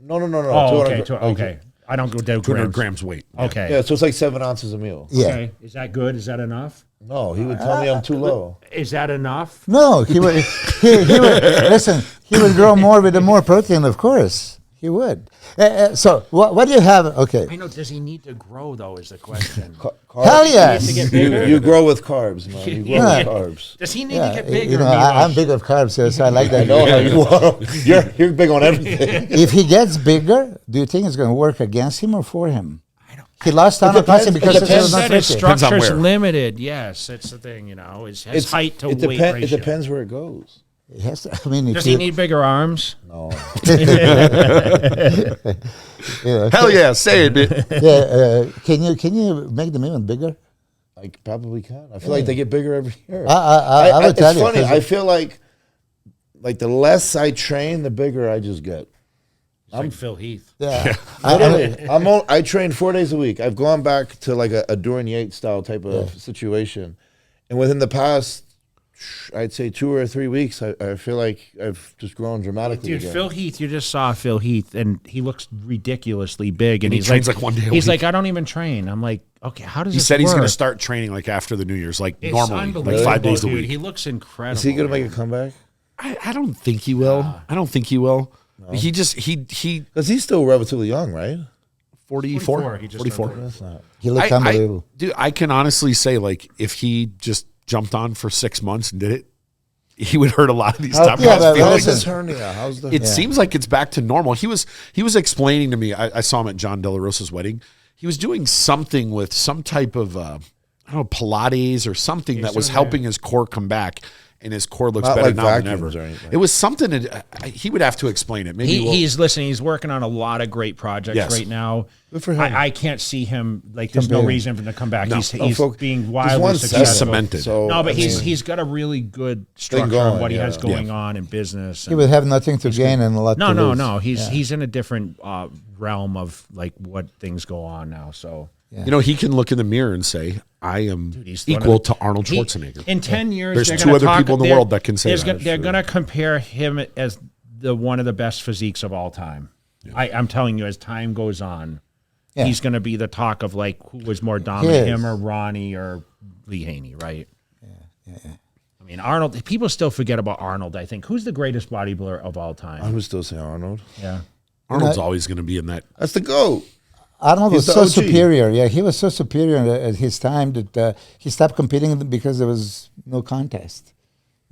No. Oh, 200 okay. gra- Okay. I don't go down 200 grams. grams weight. Okay. Yeah, so it's like 7 ounces a meal. Yeah. Okay. Is that good? Is that enough? No, he would tell me I'm too low. Is that enough? No, he would. he would listen. He would grow more with the more protein, of course. He would. So what do you have? Okay. I know. Does he need to grow though? Is the question. Hell yes. Does he need to get bigger? You grow with carbs, man. You grow Yeah. with carbs. Does he need Yeah, to get bigger? I'm Milos? big of carbs, so I like I that. know how you are. You're big on everything. If he gets bigger, do you think it's going to work against him or for him? He lost ton of depends. protein because It he depends. was not Said his fit. Depends on structure's where. limited. Yes, it's the thing. His height to weight ratio. It depends where it goes. He has to- I mean, if Does you, he need bigger arms? No. Hell yeah, say it, man. can you make them even bigger? I probably can. I feel like they get bigger every year. I would tell it's you. funny. 'cause I feel like the less I train, the bigger I just get. I'm Phil Heath. yeah, Literally, I train 4 days a week. I've gone back to like a Dorian Yates style type of situation, and within the past I'd say 2 or 3 weeks, I feel like I've just grown dramatically. Dude, again. Phil Heath, you just saw Phil Heath, and he looks ridiculously big. And he he's trains like 1 day a He's week. like, I don't even train. I'm like, okay, how does He this said he's going to work? start training like after the New Year's, like It's normally, unbelievable, like 5 days a dude. week. He looks incredible. Is he going to make a comeback? I don't think he will. I don't think he will. No. He Because he's still relatively young, right? 44. 44. He just 44. That's not. He looked unbelievable. Dude, I can honestly say, like, if he just jumped on for 6 months and did it, he would hurt a lot of these top yeah, but How's feelings. his hernia? How's the? It seems like it's back to normal. He was explaining to me. I saw him at John De La Rosa's wedding. He was doing something with some type of I don't know, Pilates or something that was helping his core come back, and his core looks Not better like now than ever. vacuums or anything. It was something that he would have to explain it. Maybe He's listening. He's working on a lot of great projects Yes. right now. Good for him. I can't see him like. There's no reason for him to come back. No. He's being He's wildly 170, successful. He's cemented. So, No, but I mean, he's got a really good structure going, on what he yeah. has going on in business. He and- would have nothing to gain and a lot to lose. No. He's in a different realm of like what things go on now. So You know, he can look in the mirror and say, I am he's one equal of the- to Arnold Schwarzenegger. in 10 years, There's they're 2 gonna other people in the world that can say that. They're going to compare him as one of the best physiques of all time. I'm telling you, as time goes on, he's going to be the talk of like who was more dominant, him or Ronnie or Lee Haney, right? Yeah. I mean, Arnold. People still forget about Arnold. I think who's the greatest bodybuilder of all time? I would still say Arnold. Yeah. Arnold's always going to be in that. That's the GOAT. Arnold was He's so the OG. superior. Yeah, he was so superior at his time that he stopped competing because there was no contest,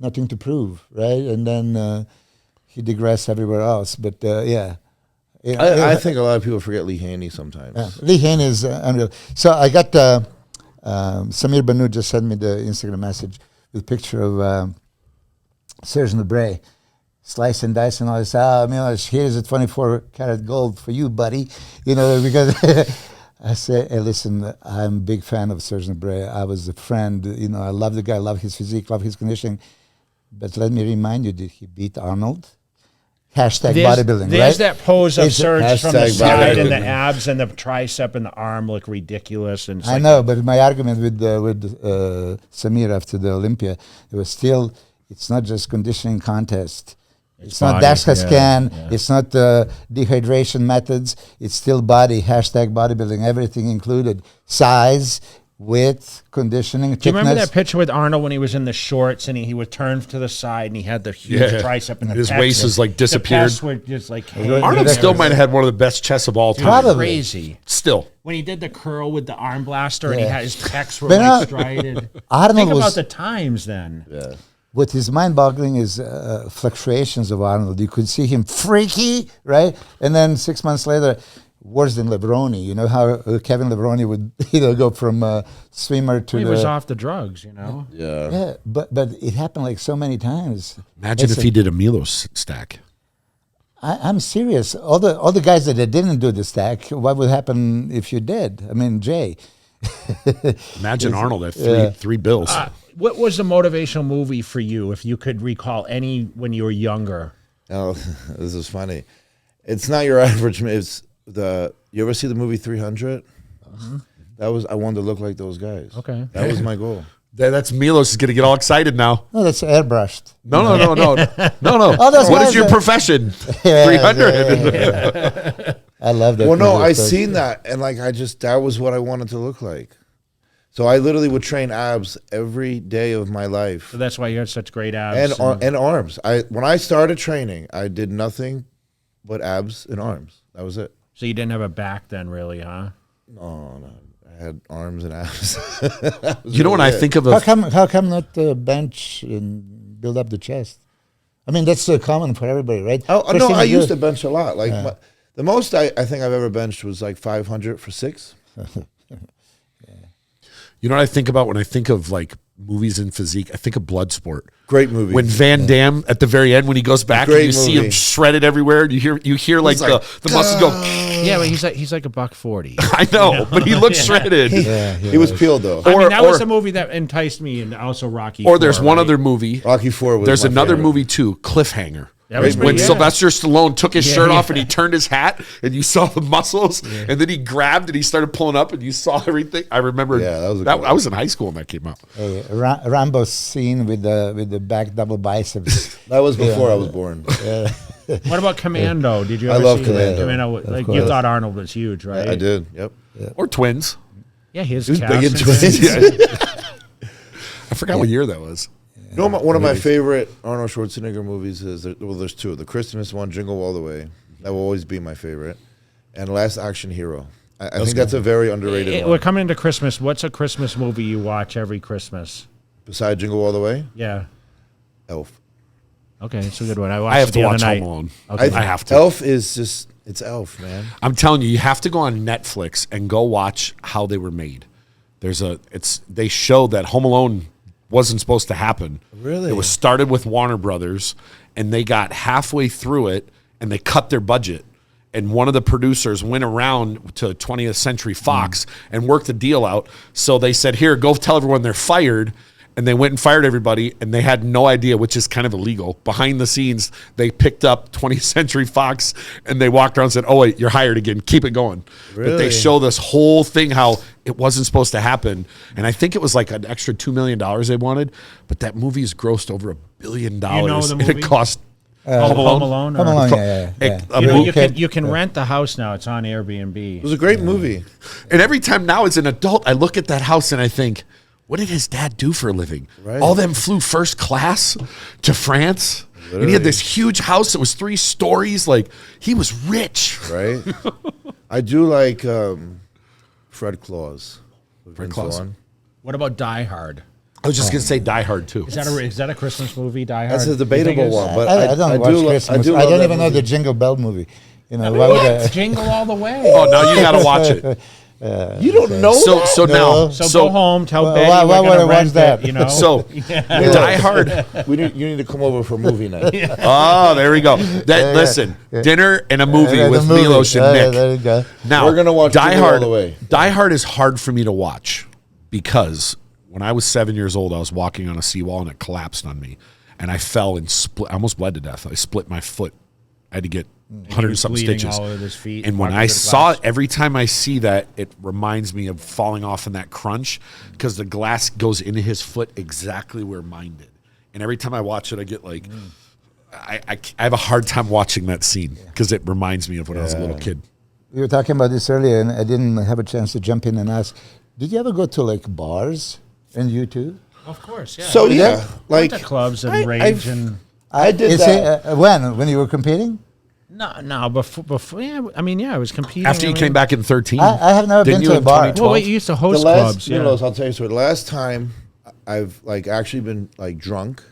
nothing to prove, right? And then he digressed everywhere else. But yeah. I think a lot of people forget Lee Haney sometimes. Lee Haney is unreal. So I got Samir Banu just sent me the Instagram message with a picture of Serge Nubret. Slice and dice and all this. Milos, here's a 24-karat gold for you, buddy. You know, because I say, hey, listen, I'm a big fan of Serge Nubret. I was a friend. You know, I love the guy, love his physique, love his conditioning. But let me remind you, did he beat Arnold? Hashtag bodybuilding, There's right? that pose of It's Serge from the hashtag side, and the bodybuilding. abs and the tricep and the arm look ridiculous. And it's I like, know, but my argument with Samir after the Olympia, it was still, it's not just conditioning contest. It's not body, DASCA scan. yeah. It's not dehydration methods. It's still body, hashtag bodybuilding, everything included. Size, width, conditioning, Do you remember thickness. that picture with Arnold when he was in the shorts and he would turn to the side and he had the huge Yeah. tricep and the His pecs waist were- is, like, disappeared. The pecs were just like Arnold still might have had one of the best chests of all time. Probably. crazy. Still. When he did the curl with the arm blaster and he Yeah. had his pecs were But no, like strided. Arnold Think was- about the times then. Yeah. What is mind-boggling is fluctuations of Arnold. You could see him freaky, right? And then 6 months later, worse than Levroni. You know how Kevin Levroni would go from swimmer to He the... was off the drugs, you know. Yeah. Yeah, but it happened like so many times. Imagine if he did a Milos stack. I'm serious. All the guys that didn't do the stack, what would happen if you did? I mean, Jay. Imagine Arnold at three bills. What was the motivational movie for you, if you could recall any when you were younger? Oh, this is funny. It's not your average. It's you ever see the movie 300? That was, I wanted to look like those guys. Okay. That was my goal. That's Milos is going to get all excited now. No, that's airbrushed. No. Oh, that's What why is your the- profession? Yeah, 300. I love that. Well, no, movie. I seen that, and like that was what I wanted to look like. So I literally would train abs every day of my life, So that's why you had such great abs. and arms. When I started training, I did nothing but abs and arms. That was it. So you didn't have a back then, really, huh? No, I had arms and abs. You know, when I think of How come not bench and build up the chest? I mean, that's common for everybody, right? Oh First no, thing I you do- used to bench a lot. Like the most I think I've ever benched was like 500 for 6. You know what I think about when I think of like movies and physique? I think of Bloodsport. Great movie. When Van Damme at the very end, when he goes back, and Great you see him movie. shredded everywhere. And you hear like like, the muscles go. Yeah, but he's like a $140. I know, but he looks shredded. he was peeled though. I mean, that was or- a movie that enticed me, and also Rocky. Or there's IV, one right? other movie. Rocky 4 was There's my another favorite. movie too, Cliffhanger, That was When pretty- yeah. Sylvester Stallone took his Yeah, shirt yeah. off and he turned his hat and you saw the muscles and then he grabbed and he started pulling up and you saw everything. I remember Yeah, that was a good one. I was in high school when that came out. Rambo's scene with the back double biceps. That was before I was born. What about Commando? Did you I ever love see Commando. Like you thought Arnold was huge, right? I did. Yep. Or twins. Yeah, his He was big in cast and twins. I forgot what year that was. You know, one of my favorite Arnold Schwarzenegger movies is there's two. The Christmas one, Jingle All the Way. That will always be my favorite. And Last Action Hero. I think that's a very underrated We're one. coming into Christmas. What's a Christmas movie you watch every Christmas? Besides Jingle All the Way, Yeah. Elf. Okay, it's a good one. I watched I have it to the watch other night. Home Alone. Okay. I have to. Elf is just, it's Elf, man. I'm telling you, you have to go on Netflix and go watch how they were made. They show that Home Alone wasn't supposed to happen. Really? It was started with Warner Brothers, and they got halfway through it, and they cut their budget. And one of the producers went around to 20th Century Fox and worked the deal out. So they said, here, go tell everyone they're fired. And they went and fired everybody, and they had no idea, which is kind of illegal. Behind the scenes, they picked up 20th Century Fox, and they walked around and said, oh, wait, you're hired again. Keep it going. But they Really? show this whole thing, how it wasn't supposed to happen. And I think it was like an extra $2 million they wanted. But that movie's grossed over $1 billion. the And movie? it cost Home Alone. Come or- along, yeah. a You know, movie. you can rent the house now. It's on Airbnb. It was a great movie. And every time now as an adult, I look at that house and I think, what did his dad do for a living? Right. All them flew first class to France. And he Literally. had this huge house that was 3 stories. Like, he was rich. Right? I do like Fred Claus. Fred Claus. What about Die Hard? I was just going to say Die Hard, too. Is that a Christmas movie? Die Hard. That's a You think debatable it's- one, but I don't watch Christmas. I love don't that even know movie. the Jingle Bell movie. You know, why would I? Jingle All the Way. Oh, now you got to watch it. You don't know that? So No. now. So go home, tell Why- Betty why we're would gonna I watch rent that? it, you know? So, Die Hard. You need to come over for movie night. Oh, there we go. Listen, dinner and a movie Yeah, the with movie. Milos and Yeah, Nick. there you go. Now, We're gonna watch Die Jingle All Hard. the Way. Die Hard is hard for me to watch because when I was 7 years old, I was walking on a seawall and it collapsed on me, and I fell and split. I almost bled to death. I split my foot. I had to get 100 and something bleeding stitches. all over his feet, And when walking I through the saw glass. it, every time I see that, it reminds me of falling off in that crunch because the glass goes into his foot exactly where mine did. And every time I watch it, I get like, I have a hard time watching that scene because it reminds me of when I was a little kid. We were talking about this earlier, and I didn't have a chance to jump in and ask. Did you ever go to like bars? And you too? Of course, yeah. So yeah, Went like to clubs and I- rage I've- and I did Is that. it, when you were competing? no before yeah. I mean, yeah, I was competing. After you came back in 13, I have never Didn't been you to a in bar. 2012? Well, wait, you used to The host last, clubs. Yeah. I'll tell you so. The last time I've like actually been like drunk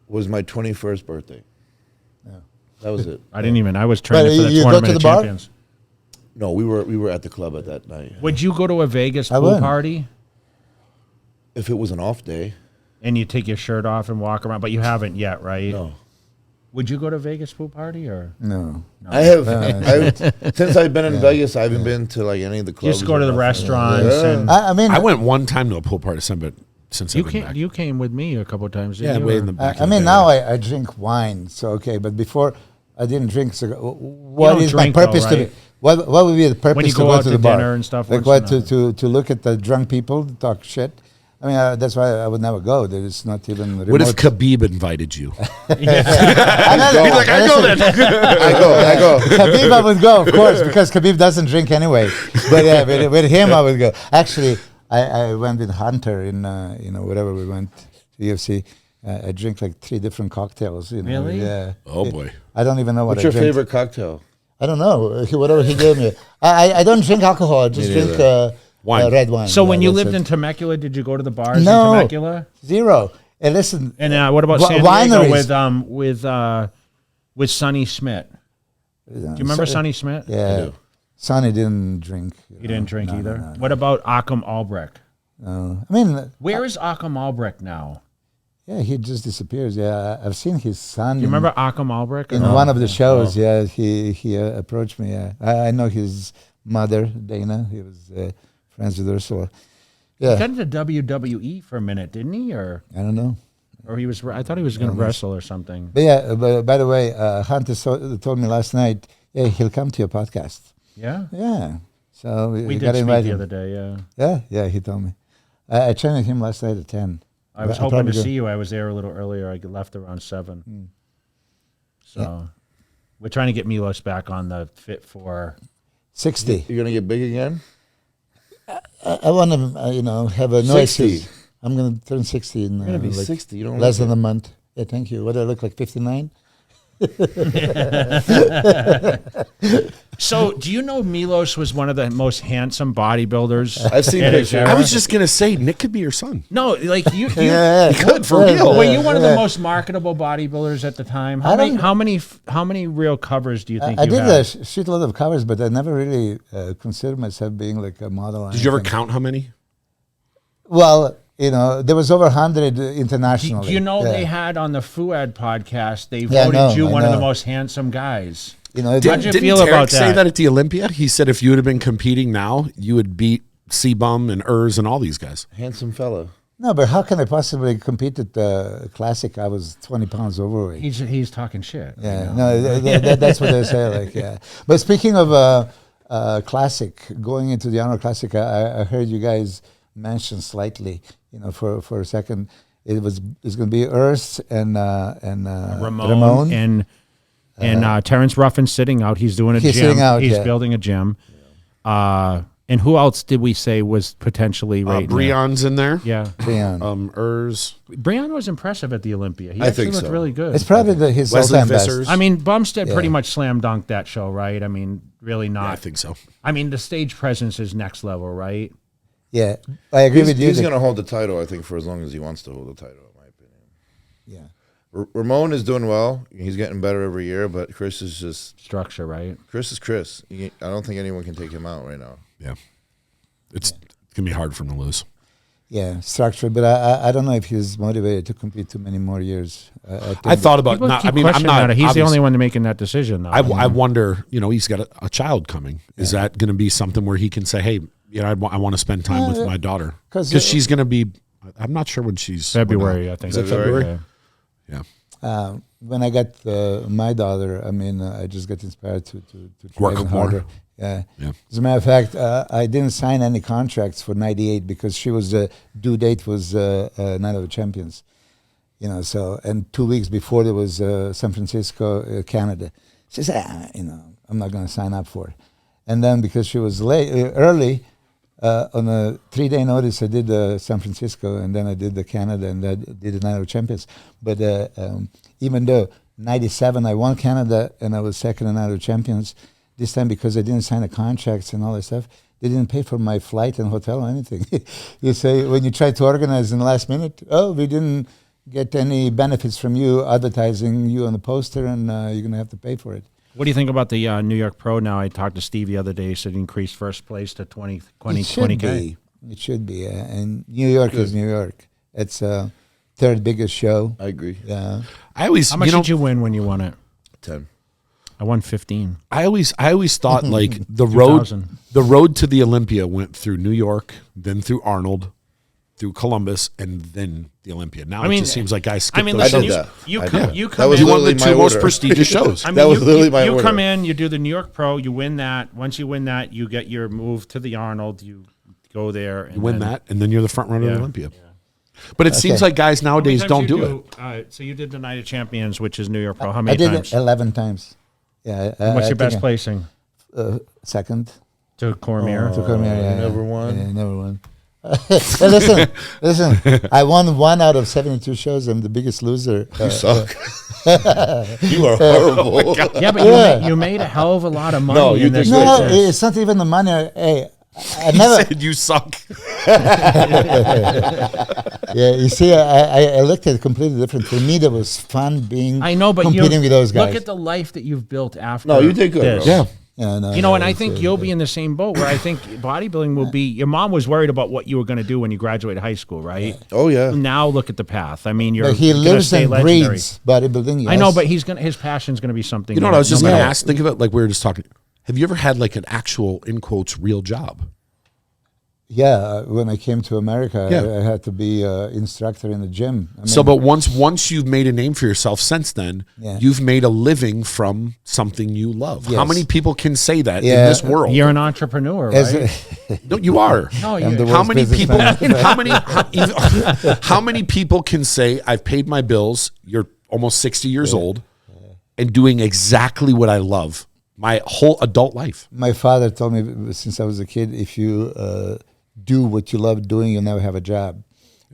was my 21st birthday. Yeah, that was it. I didn't even. I was training But for the you go tournament to of the bar? champions. No, we were at the club at that night. Would you go to a Vegas I pool would. party If it was an off day, and you take your shirt off and walk around? But you haven't yet, right? no. Would you go to a Vegas pool party or No. I have since I've been in Vegas. I haven't been to like any of the you clubs. just go to or the nothing. restaurants Yeah. and I mean, I went one time to a pool party, but since you I've been came? back. You came with me a couple of times. Didn't Yeah, you? way Or- in the back. I of mean, the now day. I drink wine, so okay. But before, I didn't drink. So what don't is my drink, though, purpose right? to? What would be the purpose you to go go out to to the bar dinner and stuff, Like what's what the- to look at the drunk people talk shit. I mean, that's why I would never go. There is not even. What if remote- Khabib invited you? I He's like, I go then. I go. Khabib, I would go, of course, because Khabib doesn't drink anyway. But yeah, with him, I would go. Actually, I went with Hunter in, wherever we went to UFC. I drink like 3 different cocktails. Really? Yeah. Oh, boy. I don't even know what What's I your drink. favorite cocktail? I don't know. Whatever he gave me. I don't drink alcohol. I just Me drink neither. Wine. red wine. So when Yeah, you that's lived it. in Temecula, did you go to the bars No. in Temecula? 0. And listen. And what about Wi- San Diego wineries. with Sonny Schmidt? Do you remember Sonny Schmidt? Yeah. Sonny didn't drink. He didn't drink either. What about Akam Albrecht? I mean, Where is Akam Albrecht now? yeah, he just disappears. Yeah, I've seen his son. You remember Akam Albrecht? in one of the shows? Yeah, he approached me. Yeah, I know his mother, Dana. He was friends with Ursula. He Yeah, got into WWE for a minute, didn't he? Or I don't know. Or I thought he was going to wrestle or something. But yeah, by the way, Hunter told me last night, yeah, he'll come to your podcast. Yeah? Yeah. So We got did to speak invite the him. other day, yeah. Yeah, he told me. I trained with him last night at 10. I was I'll hoping to probably go. see you. I was there a little earlier. I left around 7. So we're trying to get Milos back on the fit for... 60. You're gonna get big again? I want to, have a 60. noise. I'm going to turn 60 in You're gonna be 60. You don't less look than a month. Yeah, thank you. What do I look like, 59? So, do you know Milos was one of the most handsome bodybuilders? I've seen in his pictures. era? I was just gonna say Nick could be your son. No, like you Good for real. were you one of the most marketable bodybuilders at the time? How many real covers do you think I you did had? a shitload of covers, but I never really considered myself being like a model. or Did you ever anything. count how many? Well, there was over 100 internationally. Do you know Yeah. they had on the Fuad podcast, they Yeah, I voted know, you I one of the know. most handsome guys. How'd you feel Tarek about say that? that at the Olympia? He said if you would have been competing now, you would beat C-Bum and Urs and all these guys. Handsome fella. No, but how can I possibly compete at the Classic? I was 20 pounds overweight. He's talking shit. Yeah, no, that's what they say. Like, yeah. But speaking of Classic, going into the Honor Classic, I heard you guys mention slightly, for a second, it's going to be Urs and Ramon and Terrence Ruffin's sitting out. He's doing a He's gym. sitting out, He's yeah. building a gym. And who else did we say was potentially right? Breon's in there. Yeah, Leon. Urs. Breon was impressive at the Olympia. He I actually think looked so. really good. It's probably his Wesley all-time best. Vissers. I mean, Bumstead pretty Yeah. much slam dunked that show, right? I mean, really not. Yeah, I think so. I mean, the stage presence is next level, right? Yeah, I agree with you. He's that- going to hold the title, I think, for as long as he wants to hold the title, in my opinion. yeah. Ramon is doing well. He's getting better every year, but Chris is just... Structure, right? Chris is Chris. I don't think anyone can take him out right now. Yeah. It's going to be hard for him to lose. Yeah, structure, but I don't know if he's motivated to compete too many more years. I thought about People not. keep I mean, I'm questioning not. that. He's the obvious- only one making that decision, though. I wonder. He's got a child coming. Is that going to be something where he can say, "Hey, I want to spend time with my daughter," 'Cause, because she's going to be. I'm not sure when she's February, I think. Is it February? Yeah. Yeah. when I got my daughter, I mean, I just got inspired to Work try even more. harder. Yeah. Yeah. As a matter of fact, I didn't sign any contracts for '98 because she was due date was Night of the Champions, So and 2 weeks before there was San Francisco, Canada. She said, I'm not going to sign up for it. And then because she was early. On a 3-day notice, I did San Francisco, and then I did the Canada, and I did the Night of Champions. But even though '97 I won Canada and I was second in Night of Champions, this time because I didn't sign the contracts and all that stuff, they didn't pay for my flight and hotel or anything. You say when you try to organize in the last minute, we didn't get any benefits from you advertising you on the poster, and you're going to have to pay for it. What do you think about the New York Pro now? I talked to Steve the other day. He said he increased first place to 20K. It should be. And New York is New York. It's third biggest show. I agree. Yeah. I always. How much did you win when you won it? 10. I won 15. I always thought like the road 2000. to the Olympia went through New York, then through Arnold, through Columbus, and then the Olympia. Now it just seems like guys skip those listen, shows. you I come did. you That come was in. You won the literally two my most order. prestigious shows. I mean, That was literally my you order. come in, you do the New York Pro, you win that. Once you win that, you get your move to the Arnold. You go there and You win then, that, and then you're the front runner of Yeah. the Olympia. But it seems like guys How many nowadays times don't you do it. So you did the Night of Champions, which is New York Pro. How I many did times? it 11 times. Yeah. What's I your best think placing? Second. To Cormier. To come here, yeah. never won? Yeah, never won. Listen. I won 1 out of 72 shows. I'm the biggest loser. You suck. You are horrible. Yeah, but you made a hell of a lot of money. No, you in this did No, business. it's not even the money. Hey, I He never. said you suck. Yeah, you see, I looked at it completely different. For me, that was fun being. I know, but competing with those guys. Look at the life that you've built after. No, you did good, this. bro. Yeah. Yeah, no, You know, and no, I it's, think you'll be in the same boat where I think bodybuilding will be. Your mom was worried about what you were going to do when you graduated high school, right? Oh, yeah. Now look at the path. I mean, you're. But he gonna lives stay and legendary. breathes bodybuilding. Yes. I know, but his passion's going to be something. You know what I was just no going to matter- ask? Think of it like we were just talking. Have you ever had like an actual, in quotes, real job? When I came to America, Yeah. I had to be an instructor in the gym. I So, mean, but once you've made a name for yourself since then, Yeah. you've made a living from something you love. How Yes. many people can say that in Yeah. this world? You're an entrepreneur, as right? No, you are. No, I'm you. the How worst many people? businessman. How many people can say I've paid my bills? You're almost 60 years old, and doing exactly what I love my whole adult life. My father told me since I was a kid, if you do what you love doing, you'll never have a job,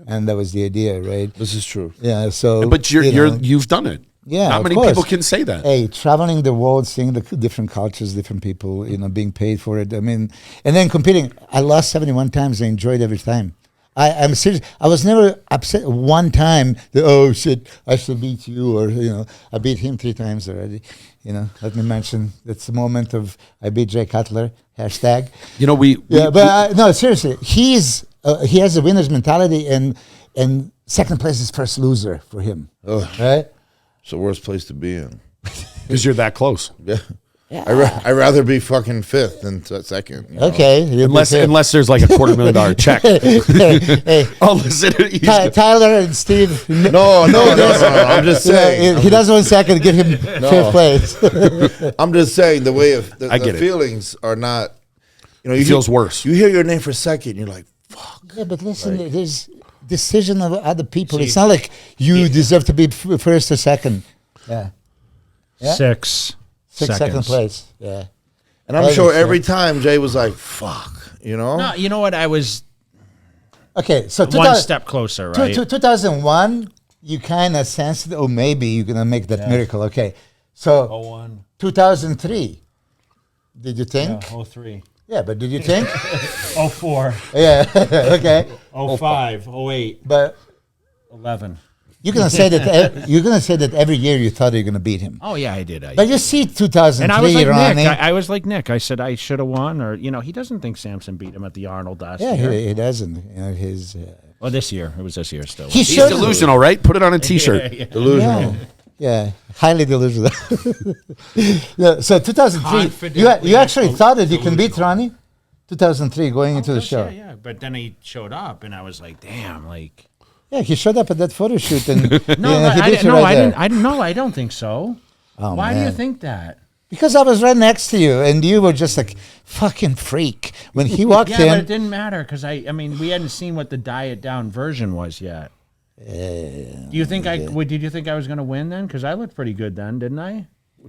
and that was the idea, right? This is true. Yeah. So, But you've done it. Yeah, not of many course. people can say that. Hey, traveling the world, seeing the different cultures, different people, being paid for it. I mean, and then competing. I lost 71 times. I enjoyed every time. I'm serious. I was never upset one time that, oh shit, I should beat you, or I beat him 3 times already. Let me mention that's the moment of I beat Jay Cutler hashtag. No, seriously, he has a winner's mentality, and second place is first loser for him. Ugh. Right? It's the worst place to be in. Because you're that close. Yeah. I'd rather be fucking 5th than second. Okay. Unless there's like a $250,000 check. Hey, Oh, listen. Tyler and Steve. No. I'm just saying. He doesn't want second. Give him 5th place. I'm just saying the way of I the get it. feelings are not. It feels worse. You hear your name for second, you're like, fuck. Yeah, but listen, there's decision of other people. It's not like you deserve to be first or second. Yeah. Yeah. 6 Second seconds. place. Yeah. And I'm sure every time Jay was like, fuck, No, you know what? I was Okay, so one step closer, right? 2001, you kind of sensed, maybe you're going to make that miracle. Okay. So 01. 2003, did you think? 03. Yeah, but did you think? 04. Yeah. Okay. 05. 08. But 11. you're gonna say that every year you thought you were gonna beat him. Oh, yeah, I did. But you see 2003, And I was like Ronnie. Nick. I was like Nick. I said I should have won, or he doesn't think Samson beat him at the Arnold last Yeah, year. he doesn't. His Well, this year. It was this year still. he He's should. delusional, right? Put it on a T-shirt. delusional. Yeah, highly delusional. Yeah, so 2003, Confidently you actually thought that you can beat Ronnie? 2003, going into the show. Yeah. But then he showed up, and I was like, damn, like. Yeah, he showed up at that photo shoot, and No, he I beat didn't. you No, right I there. didn't. I didn't know. I don't think so. Oh, Why do you man. think that? Because I was right next to you, and you were just like fucking freak when he walked Yeah, but it in. didn't matter because I mean, we hadn't seen what the diet down version was yet. Do you think Did you think I was going to win then? Because I looked pretty good then, didn't I?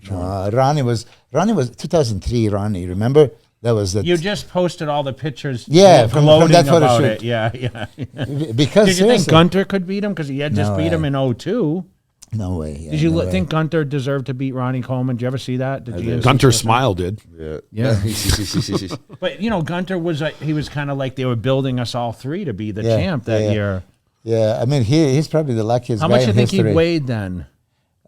Ronnie was 2003. Ronnie, remember that was that. You just posted all the pictures. Yeah, from gloating that photo about shoot. it. Yeah. Because Did you think seriously- Gunter could beat him because he had just No beat him way. in 02? No way. Yeah, Did you no way. think Gunter deserved to beat Ronnie Coleman? Did you ever see that? Did you? Gunter Smile did. Yeah. But Gunter was he was kind of like they were building us all three to be the Yeah, champ that yeah. year. Yeah, I mean he's probably the luckiest How guy much do you in think history. he weighed then?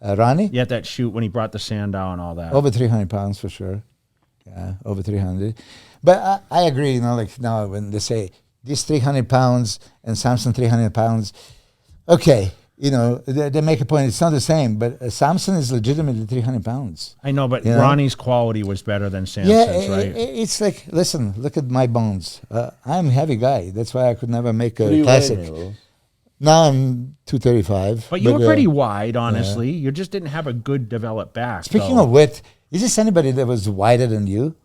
Ronnie? Yeah, at that shoot when he brought the sand down and all that. Over 300 pounds for sure. Yeah, over 300. But I agree, like now when they say this 300 pounds and Samson 300 pounds, okay, they make a point. It's not the same, but Samson is legitimately 300 pounds. I know, but You know? Ronnie's quality was better than Samson's, Yeah, right? it's like, listen, look at my bones. I'm a heavy guy. That's why I could never make What do a you classic. weigh, Milo? Now I'm 235. But you were pretty wide, honestly. You just didn't have a good developed back. Speaking though. of width, is this anybody that was wider than you?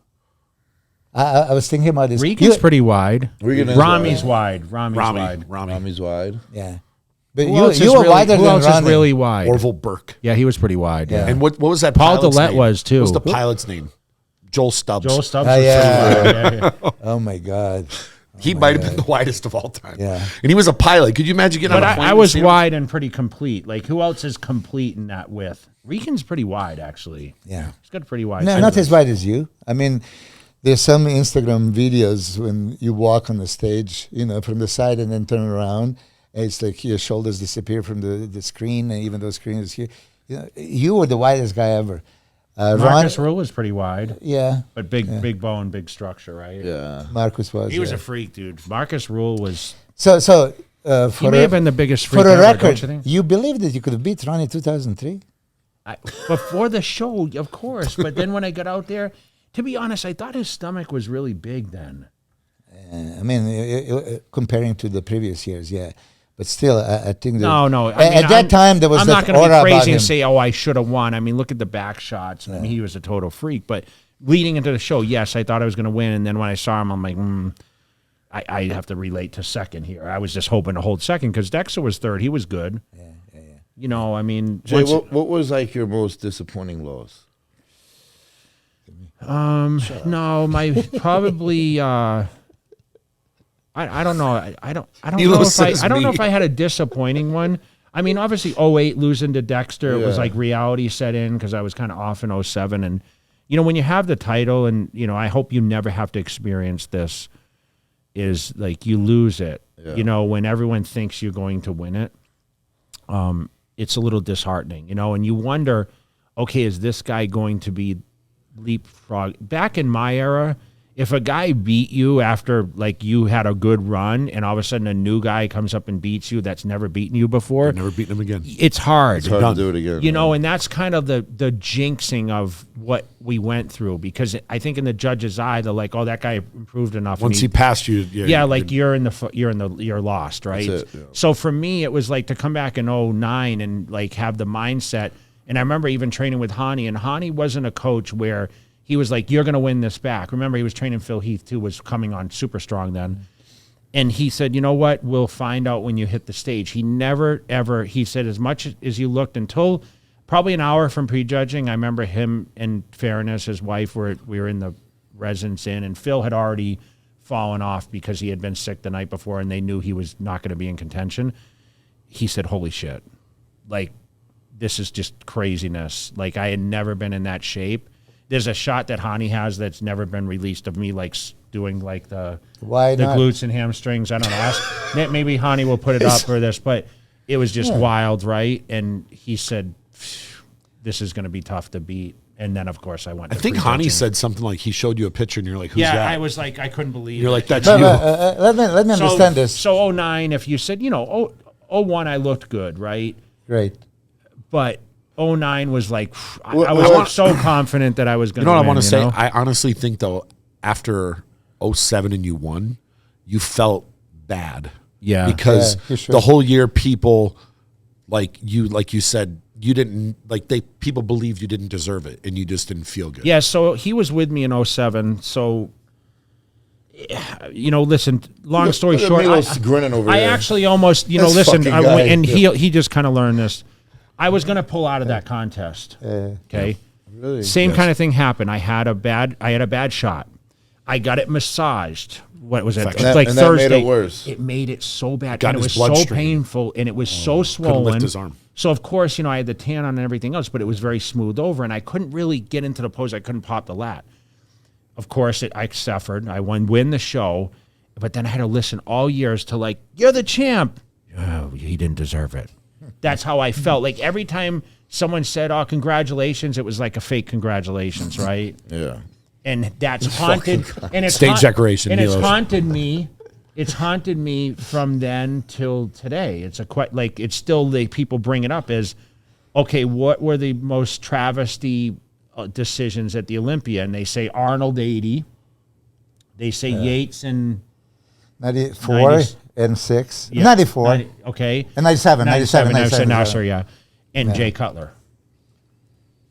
I was thinking about this. Regan's pretty wide. Regan is Rami's wide. Rami's wide. Rami's wide. Yeah. But Who else you is were really, wider who than else Ronnie. is really wide? Orville Burke. Yeah, he was pretty wide. Yeah. And what was that Paul pilot's Dillette name? was, too. What was the pilot's name? Joel Stubbs. Joel Stubbs Oh, was yeah. pretty wide. Yeah. Oh my God. He might have been the widest of all time. Yeah. And he was a pilot. Could you imagine getting But on a plane? I and was seeing him? wide and pretty complete. Like, who else is complete in that width? Regan's pretty wide, actually. Yeah. He's got a pretty wide. No, not shoulders. as wide as you. I mean, there's some Instagram videos when you walk on the stage, from the side and then turn around. And it's like your shoulders disappear from the screen, and even though the screen is here. You were the widest guy ever. Marcus Rule was pretty wide, Yeah, but big bone, big structure, right? Yeah. Marcus was. He was yeah. a freak, dude. Marcus Rule was. So He for may a, have been the biggest freak for a ever, record, don't you think? you believed that you could have beat Ronnie 2003? Before the show, of course. But then when I got out there, to be honest, I thought his stomach was really big then. I mean, comparing to the previous years, yeah. But still, I think that No. I mean, at that time there was I'm that not going to aura be about crazy him. and say, "Oh, I should have won." I mean, look at the back shots. I mean, he was a total freak. But leading into the show, yes, I thought I was going to win, and then when I saw him, I'm like, I have to relate to second here. I was just hoping to hold second because Dexter was third. He was good. Yeah. You know, I mean, Jay, what was like your most disappointing loss? no, my probably. I don't know. I don't Milos know if says I don't know me. if I had a disappointing one. I mean, obviously 08 losing to Dexter, it was Yeah. like reality set in because I was kind of off in 07. And, you know, when you have the title and, you know, I hope you never have to experience this, is like you lose it. Yeah. You know, when everyone thinks you're going to win it, it's a little disheartening, you know, and you wonder, okay, is this guy going to be leapfrog? Back in my era, if a guy beat you after like you had a good run and all of a sudden a new guy comes up and beats you that's never beaten you before, Never beaten him again. it's hard. It's hard done. to do it again. You know, and that's kind of the jinxing of what we went through because I think in the judge's eye, they're like, oh, that guy improved enough. Once and he passed you, you're lost, right? That's it, yeah. So for me, it was like to come back in 09 and like have the mindset. And I remember even training with Hani, and Hani wasn't a coach where he was like, you're going to win this back. Remember, he was training Phil Heath too, was coming on super strong then. And he said, you know what? We'll find out when you hit the stage. He never, ever, he said, as much as you looked until probably an hour from prejudging, I remember him and Fairness, his wife, we were in the residence inn, and Phil had already fallen off because he had been sick the night before and they knew he was not going to be in contention. He said, holy shit. Like, this is just craziness. Like, I had never been in that shape. There's a shot that Hani has that's never been released of me, like doing like the glutes and hamstrings. I don't know. Maybe Hani will put it up for this, but it was just wild, right? And he said, "This is going to be tough to beat." And then, of course, I went. I think Hani said something like he showed you a picture and you're like, who's that? Yeah, I was like, I couldn't believe. You're it. like, that's But, you. let me understand this. So 09, if you said, you know, 01, I looked good, right? Great. But 09 was like, I was so confident that I was going You to know win. what I want to say? know? I honestly think, though, after 07 and you won, you felt bad. Yeah. Because Yeah, you should. the whole year people, like you said, you didn't, like people believed you didn't deserve it and you just didn't feel good. Yeah, so he was with me in 07. So, you know, listen, long story Look at short, Milos grinning over I there. actually almost, you know, This listen, fucking guy. and he just kind of learned this. I was going to pull out of that contest. Okay. Really? Same kind of thing happened. I had a bad shot. I got it massaged. What was it? And Like that made it Thursday. worse. It made it so bad. Got And it his was so bloodstream. painful and it was so swollen. lift his arm. So of course, you know, I had the tan on and everything else, but it was very smooth over and I couldn't really get into the pose. I couldn't pop the lat. Of course, I suffered. I win the show, but then I had to listen all years to like, you're the champ. Oh, he didn't deserve it. That's how I felt. Like every time someone said, oh, congratulations, it was like a fake congratulations, right? Yeah. And that's haunted. And it's Stage decoration, And it's Milos. haunted me. It's haunted me from then till today. It's it's still the people bring it up as, okay, what were the most travesty decisions at the Olympia? And they say Arnold 80. They say Yates and 94 90s. and 6. yeah, 94. 90 okay. And 97. 97. No, sorry, yeah. And Jay Cutler.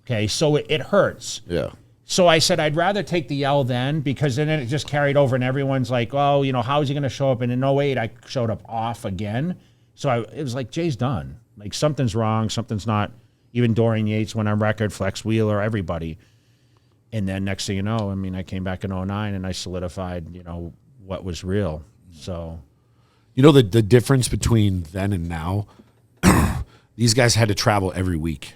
Okay, so it hurts. Yeah. So I said, I'd rather take the L then because then it just carried over and everyone's like, oh, you know, how is he going to show up? And in 08, I showed up off again. So it was like, Jay's done. Like something's wrong. Something's not. Even Dorian Yates went on record, Flex Wheeler, everybody. And then next thing you know, I mean, I came back in 09 and I solidified, you know, what was real. So. You know the difference between then and now? These guys had to travel every week.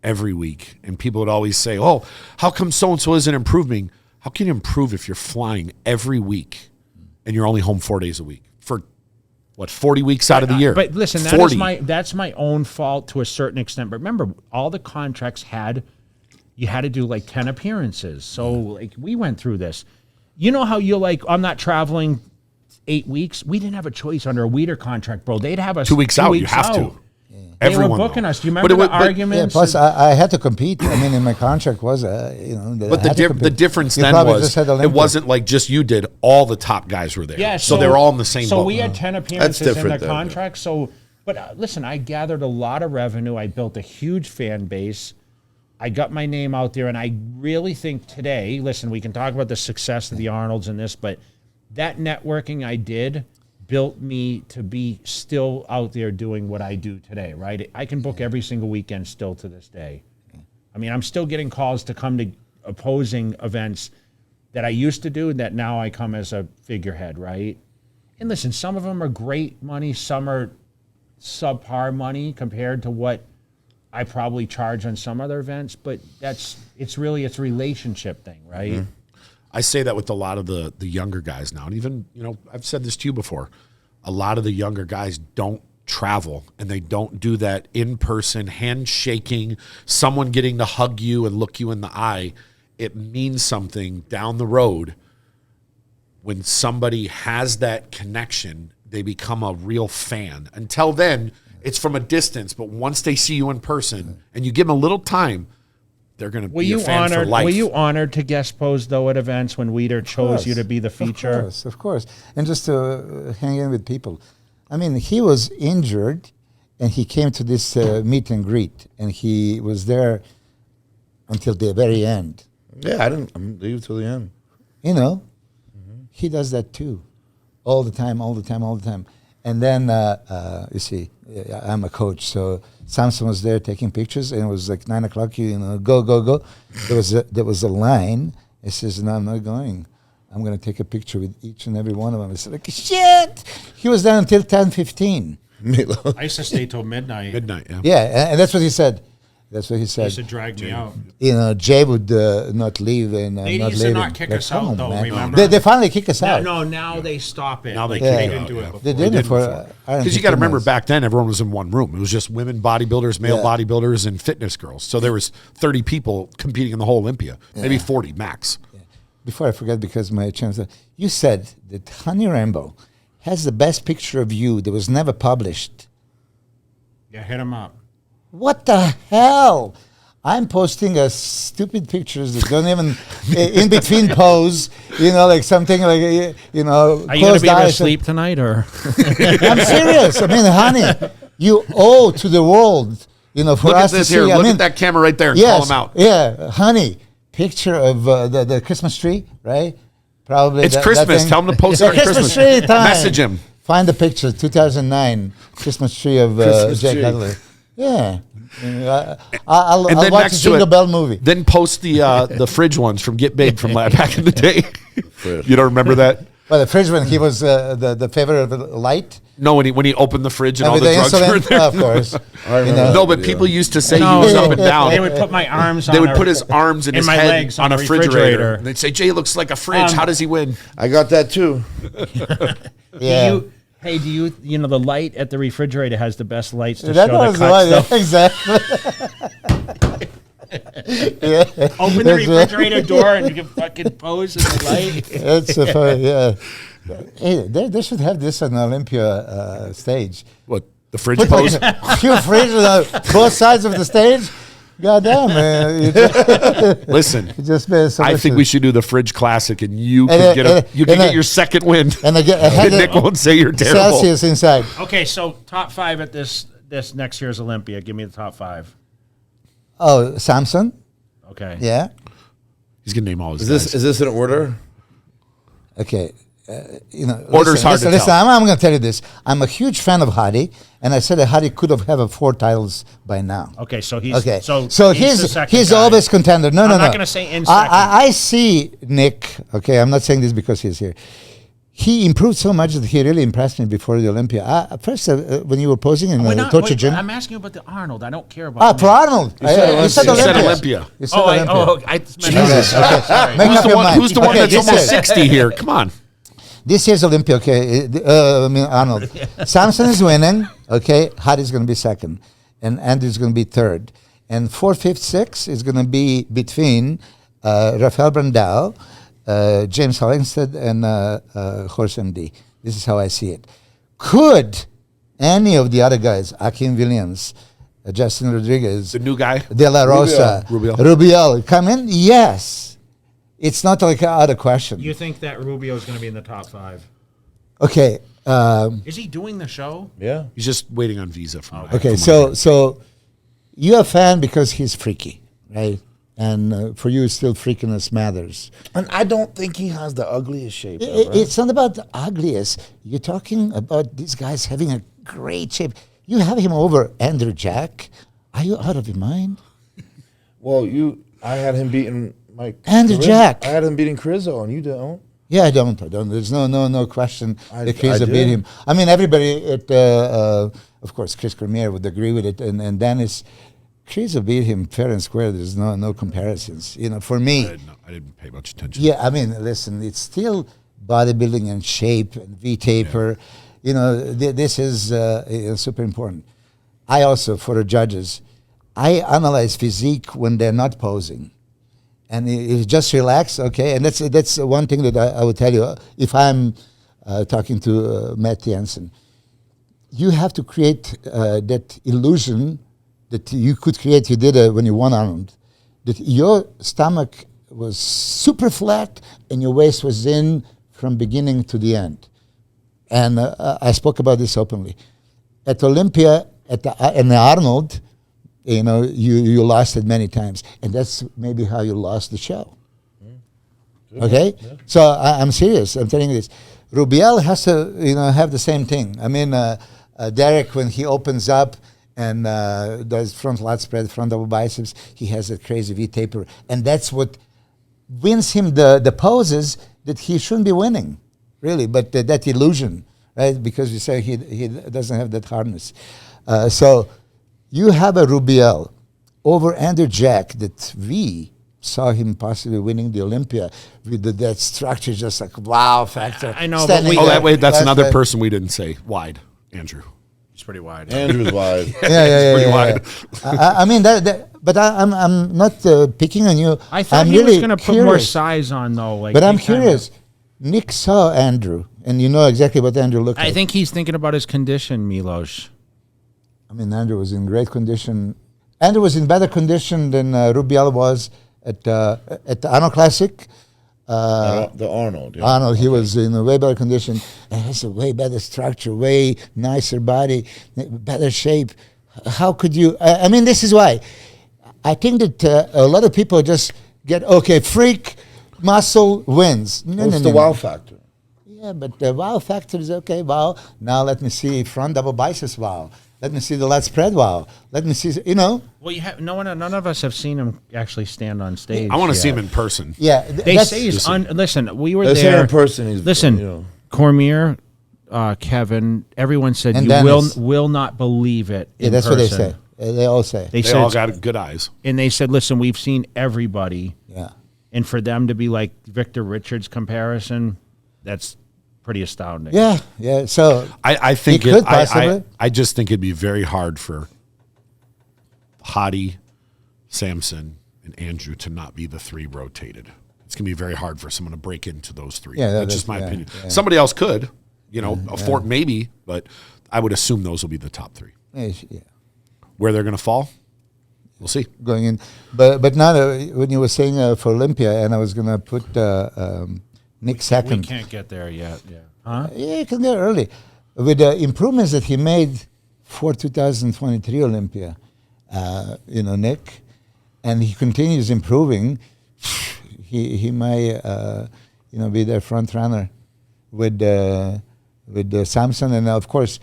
And people would always say, oh, how come so-and-so isn't improving? How can you improve if you're flying every week and you're only home 4 days a week for, 40 weeks out of the year? But listen, 40. that's my own fault to a certain extent. But remember, all the contracts you had to do like 10 appearances. So like we went through this. You know how you're like, I'm not traveling 8 weeks? We didn't have a choice under a Weider contract, bro. They'd have us 2 weeks out. You have to. They were Everyone, booking though. us. Do you remember the Yeah, arguments? plus I had to compete. I mean, in my contract was, that But I had to the compete. difference You then probably was just had it Olympia. wasn't like just you did. All the top guys were there. Yeah, so they're all in the same So boat. we had 10 appearances in the different, though. contract. So, but listen, I gathered a lot of revenue. I built a huge fan base. I got my name out there, and I really think today, listen, we can talk about the success of the Arnolds and this, but that networking I did built me to be still out there doing what I do today, right? I can book every single weekend still to this day. I mean, I'm still getting calls to come to opposing events that I used to do and that now I come as a figurehead, right? And listen, some of them are great money, some are subpar money compared to what I probably charge on some other events, but it's really a relationship thing, right? Mm-hmm. I say that with a lot of the younger guys now. And even, I've said this to you before. A lot of the younger guys don't travel and they don't do that in-person handshaking, someone getting to hug you and look you in the eye. It means something down the road. When somebody has that connection, they become a real fan. Until then, it's from a distance, but once they see you in person and you give them a little time, they're going to be a fan for life. Were you honored to guest pose, though, at events when Weider chose you to be the feature? Of course. And just to hang in with people. I mean, he was injured, and he came to this meet and greet, and he was there until the very end. Yeah, I didn't leave till the end. He does that too, all the time. And then, you see, I'm a coach, so Samson was there taking pictures, and it was like 9 o'clock. Go. There was a line. He says, "No, I'm not going. I'm going to take a picture with each and every one of them." I said, like, shit. He was there until 10:15. I used to stay till midnight. Midnight, yeah. Yeah, and that's what he said. That's what he said. They used to drag me out. Jay would not leave, and They not used to leave not him. kick Like, us come out, on, though, man. remember? They finally kick us out. Now they stop it. Now they Like, kick they you didn't out, do yeah. it before. They did it for. Because you got to remember, back then, everyone was in one room. It was just women bodybuilders, male Yeah. bodybuilders, and fitness girls. So there was 30 people competing in the whole Olympia, maybe 40 max. Before I forget, because my chance, you said that Honey Rainbow has the best picture of you that was never published. Yeah, hit him up. What the hell? I'm posting a stupid pictures that don't even in between pose, like something like, Are you going to closed be able to eyes. sleep tonight, or? I'm serious. I mean, honey, you owe to the world, for Look us at this to here. see. Look at that camera right there and call them out. Yeah, honey, picture of the Christmas tree, right? Probably. It's that Christmas. thing. Tell them to post The it on Christmas. tree time. Message him. Find the picture, 2009 Christmas tree of Christmas Jay tree. Cutler. Yeah. I'll And then watch next the to Jingle it, Bell movie. Then post the fridge ones from Get Big from back in the day. You don't remember that? Well, the fridge when he was the favorite of the light. No, when he opened the fridge and all with the drugs insulin, were there. of course. I remember No, that but video. people used to say No, he was no. up and down. They would put my arms on They would a- put his arms and in his my head legs on on a the refrigerator. refrigerator. And they'd say, Jay looks like a fridge. How does he win? I got that too. Yeah. Do you the light at the refrigerator has the best lights to That show was the the one, cuts, though. exactly. Yeah. Open the refrigerator door and you can fucking pose in the light. That's a fun, yeah. Hey, they should have this on the Olympia stage. What, the fridge pose? Few fridges on both sides of the stage. Goddamn, man! Listen, Just made so I much think we should do the fridge classic, and you And, can uh, get your second win. And I had Nick won't say you're terrible. Celsius inside. Okay, so top 5 at this next year's Olympia. Give me the top 5. Oh, Samson. Okay. Yeah. He's gonna name all his. Is this in order? Okay. Order's hard to listen, tell. I'm going to tell you this. I'm a huge fan of Hadi, and I said that Hadi could have had 4 titles by now. Okay, so he's Okay, so so he's the he's second guy. always contender. No, I'm no, not no. gonna say in I see Nick. Okay, I'm not saying this because he's here. He improved so much that he really impressed me before the Olympia. First, when you were posing in the Torture Gym. I'm asking you about the Arnold. I don't care about. For Arnold. You You said said Olympia. Olympia. You said Oh, Olympia. I Jesus. Sorry. Make up your mind. Who's the one Okay, that's this almost is- 60 here? Come on. This year's Olympia, okay, Arnold. Samson is winning, okay, Hadi's going to be second, and Andrew's going to be third. And 4, 5, 6 is going to be between Rafael Brandao, James Hollingstead, and Horse MD. This is how I see it. Could any of the other guys, Akim Williams, Justin Rodriguez, The new guy. De La Rosa, Rubiel come in? Yes. It's not like out of question. You think that Rubio is going to be in the top 5? Okay. Is he doing the show? Yeah. He's just waiting on visa from. Okay, so you're a fan because he's freaky, right? And for you, still freakiness matters. And I don't think he has the ugliest shape. It's not about the ugliest. You're talking about these guys having a great shape. You have him over Andrew Jack. Are you out of your mind? Well, I had him beating Mike. Andrew Jack. I had him beating Crizzo, and you don't. Yeah, I don't. There's no question that Chris I beat did. him. I mean, everybody at, of course, Chris Cormier would agree with it, and Dennis. Chris beat him fair and square. There's no comparisons. For me. I didn't pay much attention. Yeah, I mean, listen, it's still bodybuilding and shape and V-taper. This is super important. I also, for the judges, I analyze physique when they're not posing. And if just relax, okay? And that's one thing that I would tell you. If I'm talking to Matt Jensen, you have to create that illusion that you could create. You did when you won Arnold. That your stomach was super flat and your waist was in from beginning to the end. And I spoke about this openly. At Olympia, in the Arnold, you lost it many times. And that's maybe how you lost the show. Okay? Yeah. So I'm serious. I'm telling you this. Rubiel has to, have the same thing. I mean, Derek, when he opens up and does front lat spread, front double biceps, he has a crazy V-taper. And that's what wins him the poses that he shouldn't be winning, really. But that illusion, right? Because you say he doesn't have that hardness. So you have a Rubiel over Andrew Jack that we saw him possibly winning the Olympia with that structure, just like wow factor. I know, but that's another person we didn't say. Wide, Andrew. He's pretty wide. Andrew's wide. Yeah, pretty wide. I mean but I'm not picking on you. I thought he was going to put more size on though. But I'm curious. Nick saw Andrew, and you know exactly what Andrew looked like. I think he's thinking about his condition, Milos. I mean, Andrew was in great condition. Andrew was in better condition than Rubiel was at the Arnold Classic. The Arnold. Yeah. Arnold, he was in a way better condition and has a way better structure, way nicer body, better shape. How could you? I mean, this is why. I think that a lot of people just get, freak, muscle wins. It's the wow factor. Yeah, but the wow factor is okay. Wow. Now let me see front double biceps. Wow. Let me see the lat spread. Wow. Let me see. Well, none of us have seen him actually stand on stage. I want to see him in person. Yeah, they say he's listen. We were They there say in person. He's Cormier, Kevin. Everyone said and you Dennis. will not believe it. Yeah, that's person. what they say. They all say. They said, all got good eyes. And they said, listen, we've seen everybody. Yeah. And for them to be like Victor Richards comparison, that's pretty astounding. Yeah. So I think I just think it'd be very hard for Hadi, Samson, and Andrew to not be the three rotated. It's gonna be very hard for someone to break into those three. Yeah, that's just my opinion. Yeah. Somebody else could, a fourth maybe, but I would assume those will be the top three. Yeah. Where they're gonna fall, we'll see. Going in, but now when you were saying for Olympia, and I was gonna put Nick second. We can't get there yet. Yeah. Huh? Yeah, you can get early. With the improvements that he made for 2023 Olympia, Nick, and he continues improving, he might, be their front runner with Samson, and of course,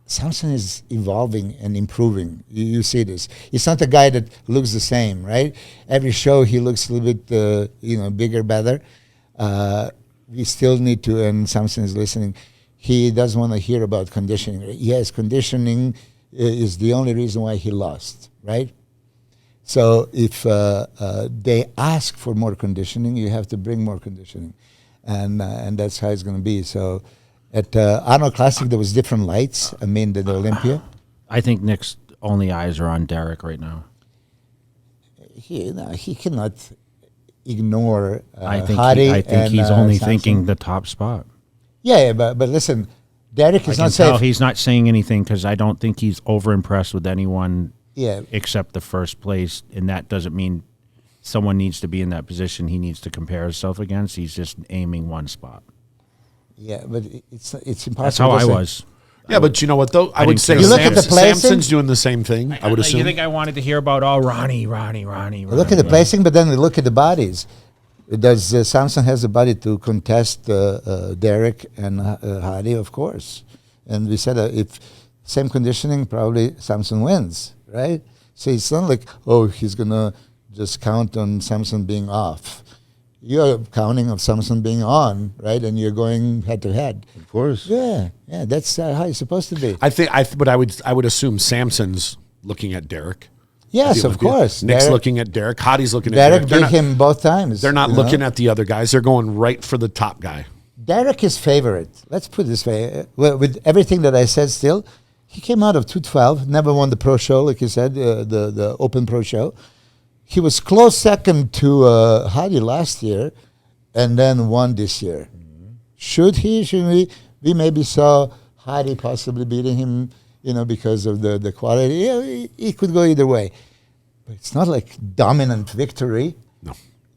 Samson is evolving and improving. You see this. It's not a guy that looks the same, right? Every show he looks a little bit, bigger, better. We still need to, and Samson is listening, he doesn't want to hear about conditioning. Yes, conditioning is the only reason why he lost, right? So if they ask for more conditioning, you have to bring more conditioning. And that's how it's going to be. So at Arnold Classic, there was different lights, than the Olympia. I think Nick's only eyes are on Derek right now. He cannot ignore I think Hadi he's only Samson. thinking the top spot. Yeah, but listen, Derek I is can not tell safe. he's not saying anything because I don't think he's over impressed with anyone Yeah, except the first place, and that doesn't mean someone needs to be in that position he needs to compare himself against. He's just aiming one spot. yeah, but it's impossible. That's how I doesn't- was. Yeah, but you know what though? I would didn't say care. You look at the placing- Samson's doing the same thing. I would assume. You think I wanted to hear about Ronnie? Look at the placing, but then we look at the bodies. Does Samson has the body to contest Derek and Hadi? Of course. And we said if same conditioning, probably Samson wins, right? So it's not like, oh, he's going to just count on Samson being off. You're counting on Samson being on, right? And you're going head to head. Of course. Yeah, that's how it's supposed to be. I think but I would assume Samson's looking at Derek. Yes, of course. Nick's Derek- looking at Derek. Hadi's looking at Derek Derek. beat him both times. They're not you know? looking at the other guys. They're going right for the top guy. Derek is favorite. Let's put it this way. With everything that I said still, he came out of 212, never won the pro show, like you said, the open pro show. He was close second to Hadi last year and then won this year. Should we? We maybe saw Hadi possibly beating him, because of the quality. Yeah, it could go either way. But it's not like dominant victory.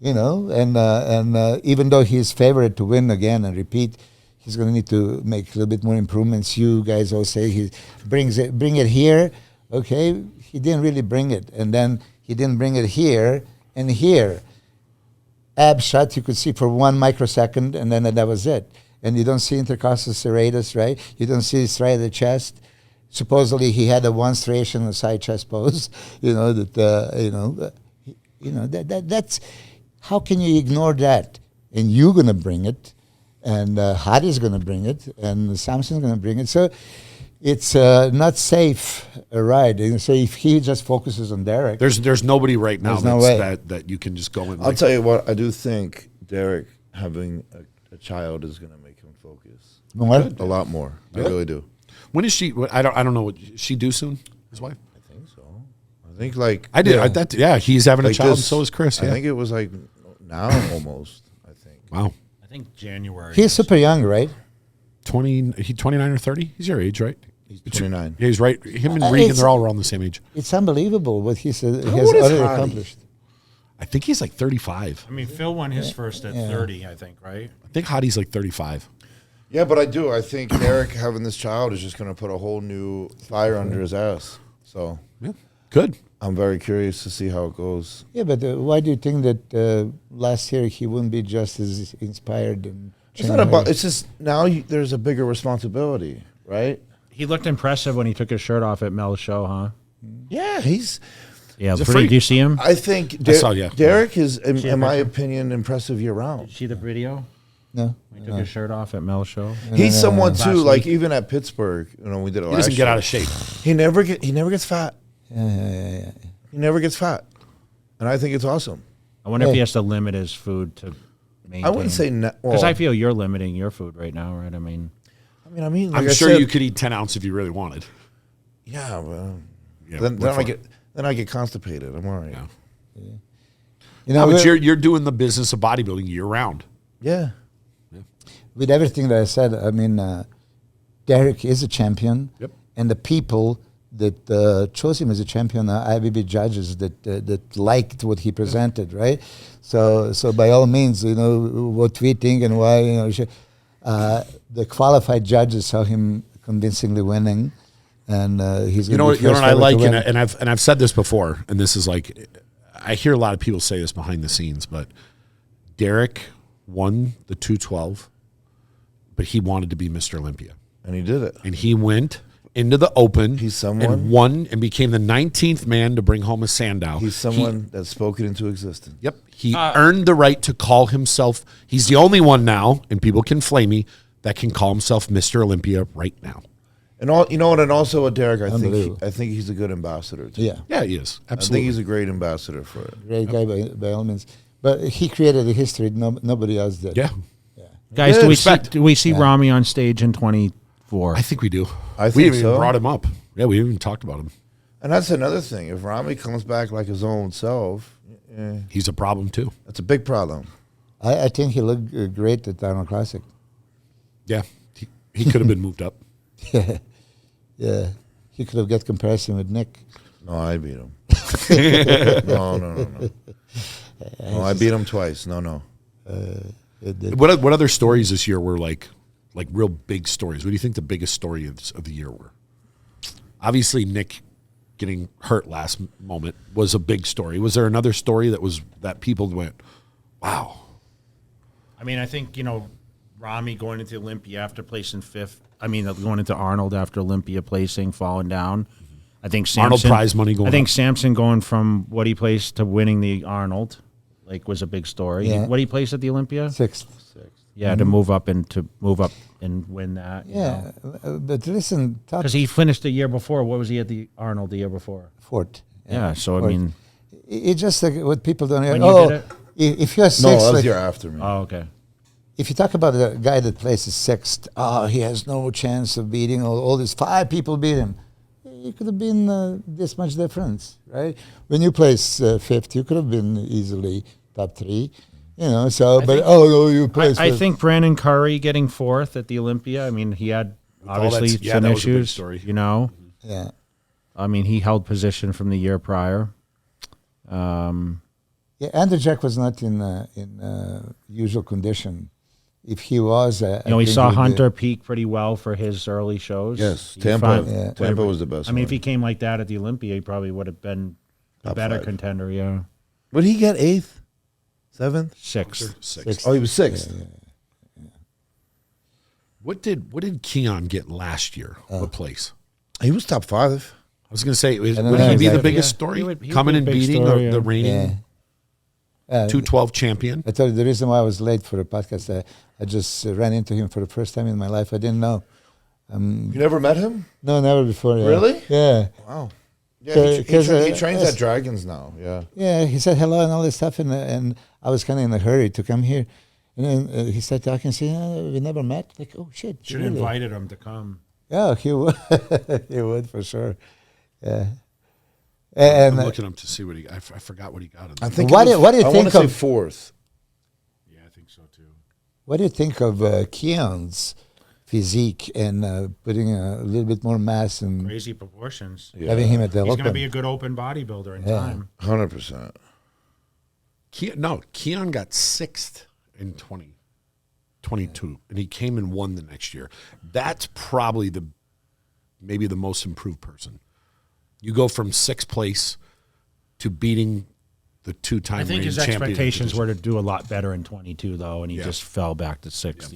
No. And even though he's favored to win again and repeat, he's going to need to make a little bit more improvements. You guys all say he bring it here. Okay, he didn't really bring it, and then he didn't bring it here and here. Ab shot you could see for 1 microsecond, and then that was it. And you don't see intercostal serratus, right? You don't see striated chest. Supposedly he had a one striation and side chest pose. That's how can you ignore that? And you're gonna bring it, and Hadi's gonna bring it, and Samson's gonna bring it. So it's not safe a ride. And so if he just focuses on Derek, There's nobody right now There's no way. that you can just go in. I'll tell you what, I do think Derek having a child is going to make him focus what? a lot more. I really do. When is she? I don't know. What she due soon? His wife. I think so. I think like I did. yeah, He's having a like child. this- And so is Chris. I Yeah. think it was like now almost. I think. Wow. I think January. He's super young, right? 20. He 29 or 30. He's your age, right? He's 29. Yeah, he's right. Him and Uh, Regan, it's- they're all around the same age. It's unbelievable what he has What is already Hadi? accomplished. I think he's like 35. I mean, Phil won his first at 30, I think, right? I think Hadi's like 35. Yeah, but I do. I think Derek having this child is just going to put a whole new fire under his ass. So Yeah. Good. I'm very curious to see how it goes. Yeah, but why do you think that last year he wouldn't be just as inspired? And It's not about. It's just now there's a bigger responsibility, right? He looked impressive when he took his shirt off at Mel's show, huh? Yeah, he's. Yeah, a pretty. freak. Do you see him? I think saw, yeah. Derek is, in See a my picture? opinion, impressive year round. See the video? No. He took his shirt off at Mel's show. He's someone Last too. week. Like even at Pittsburgh, we did it. He doesn't get out of shape. He never gets fat. Yeah. He never gets fat, and I think it's awesome. I wonder if Hey. he has to limit his food to maintain. I wouldn't say Because I feel you're limiting your food right now, right? I mean, like I'm I sure said, you could eat 10 ounces if you really wanted. Yeah, well, Yeah, then what I for? get constipated. I'm all right. Yeah. You No, know, but you're doing the business of bodybuilding year round. Yeah. with everything that I said, I mean, Derek is a champion, Yep. and the people that chose him as a champion are IBB judges that liked what he presented, right? So by all means, what we think and why, the qualified judges saw him convincingly winning, and he's You gonna know be what first I ever like, to win. and I've said this before, and this is like, I hear a lot of people say this behind the scenes, but Derek won the 212, but he wanted to be Mr. Olympia, And he did it. and he went into the open. He's someone- and won and became the 19th man to bring home a Sandow. He's someone that spoke it into existence. Yep. He earned the right to call himself, he's the only one now, and people can flame me, that can call himself Mr. Olympia right now. And all what, and also with Derek, I Unbelievable. think he's a good ambassador too. Yeah, Yeah, he is. I Absolutely. think he's a great ambassador for it. great guy by all means. But he created a history nobody else did. yeah. guys, Yeah, do we see Rami on stage in 24? I think we do. I we think even so. brought him up. Yeah, we even talked about him. And that's another thing. If Rami comes back like his own self, He's a problem too. that's a big problem. I think he looked great at the Arnold Classic. Yeah. He could have been moved up. Yeah. He could have got comparison with Nick. No, I beat him. No. No, I beat him twice. No. What other stories this year were like real big stories? What do you think the biggest story of the year were? Obviously, Nick getting hurt last moment was a big story. Was there another story that people went, wow? I mean, I think, Rami going into Olympia after placing fifth. I mean, going into Arnold after Olympia placing, falling down. I think Samson, Arnold prize money going I think up. Samson going from what he placed to winning the Arnold, was a big story. Yeah. What he placed at the Olympia? Sixth. Yeah, to move up and win that. Yeah. But listen, top Because he finished the year before. What was he at the Arnold the year before? fourth. Yeah, so I Fourth. mean, It's just like what people don't When know. you did it? If you're No, sixth, that was like, the year after me. oh, okay. if you talk about a guy that places sixth, he has no chance of beating all these 5 people beat him. It could have been this much difference, right? When you place fifth, you could have been easily top 3, So, you placed. I fifth. think Brandon Curry getting fourth at the Olympia. I mean, he had obviously that some was a big issues. story. Yeah. I mean, he held position from the year prior. Yeah, Andrew Jack was not in usual condition. If he was, We I think saw he would be- Hunter peak pretty well for his early shows. Yes, He Tampa. found- Yeah. Tampa was the best. I mean, if one. he came like that at the Olympia, he probably would have been a Top better 5. contender. Yeah, Would he get 8th, 7th? sixth. Six. Oh, he was 6th. What did Keon get last year? What place? He was top 5. I was going to say, would I don't he know be the exactly. biggest Yeah, story? he would Coming be a and big beating story, the yeah. reigning Yeah. 212 champion? I told you the reason why I was late for the podcast. I just ran into him for the first time in my life. I didn't know. You never met him? No, never before. Yeah. Really? Yeah. Wow. Yeah, So- he 'cause, trains yes. at Dragons now. Yeah. Yeah, he said hello and all this stuff, and I was kind of in a hurry to come here. And then he started talking, saying, we never met. Like, oh, shit. Should have really? invited him to come. Yeah, he would. He would, for sure. Yeah. And I'm looking up to see what he. I forgot what he got. I think. What do you I think want to say of- 4th. Yeah, I think so too. what do you think of Keon's physique and putting a little bit more mass and Crazy proportions. Yeah. having him at the He's going to open? be a good open bodybuilder in Yeah. time. 100%. Keon got 6th in 2022, and he came and won the next year. That's probably maybe the most improved person. You go from 6th place to beating the 2-time I think his reigning champion. expectations were to do a lot better in 22, though, and he Yeah. just fell back to 6th,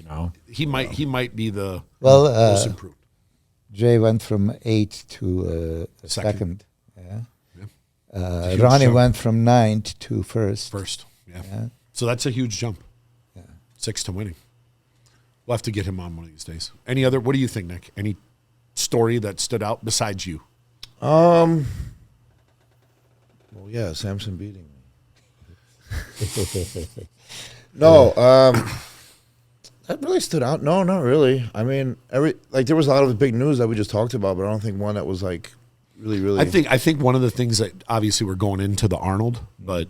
He might be the Well, most improved. Jay went from 8th to Second. second. Yeah. a huge Ronnie jump. went from 9th to first. First, yeah. Yeah. So that's a huge jump. 6 to winning. We'll have to get him on one of these days. What do you think, Nick? Any story that stood out besides you? Well, yeah, Samson beating me. No, that really stood out. No, not really. I mean, there was a lot of big news that we just talked about, but I don't think one that was like really. I think one of the things that obviously we're going into the Arnold, but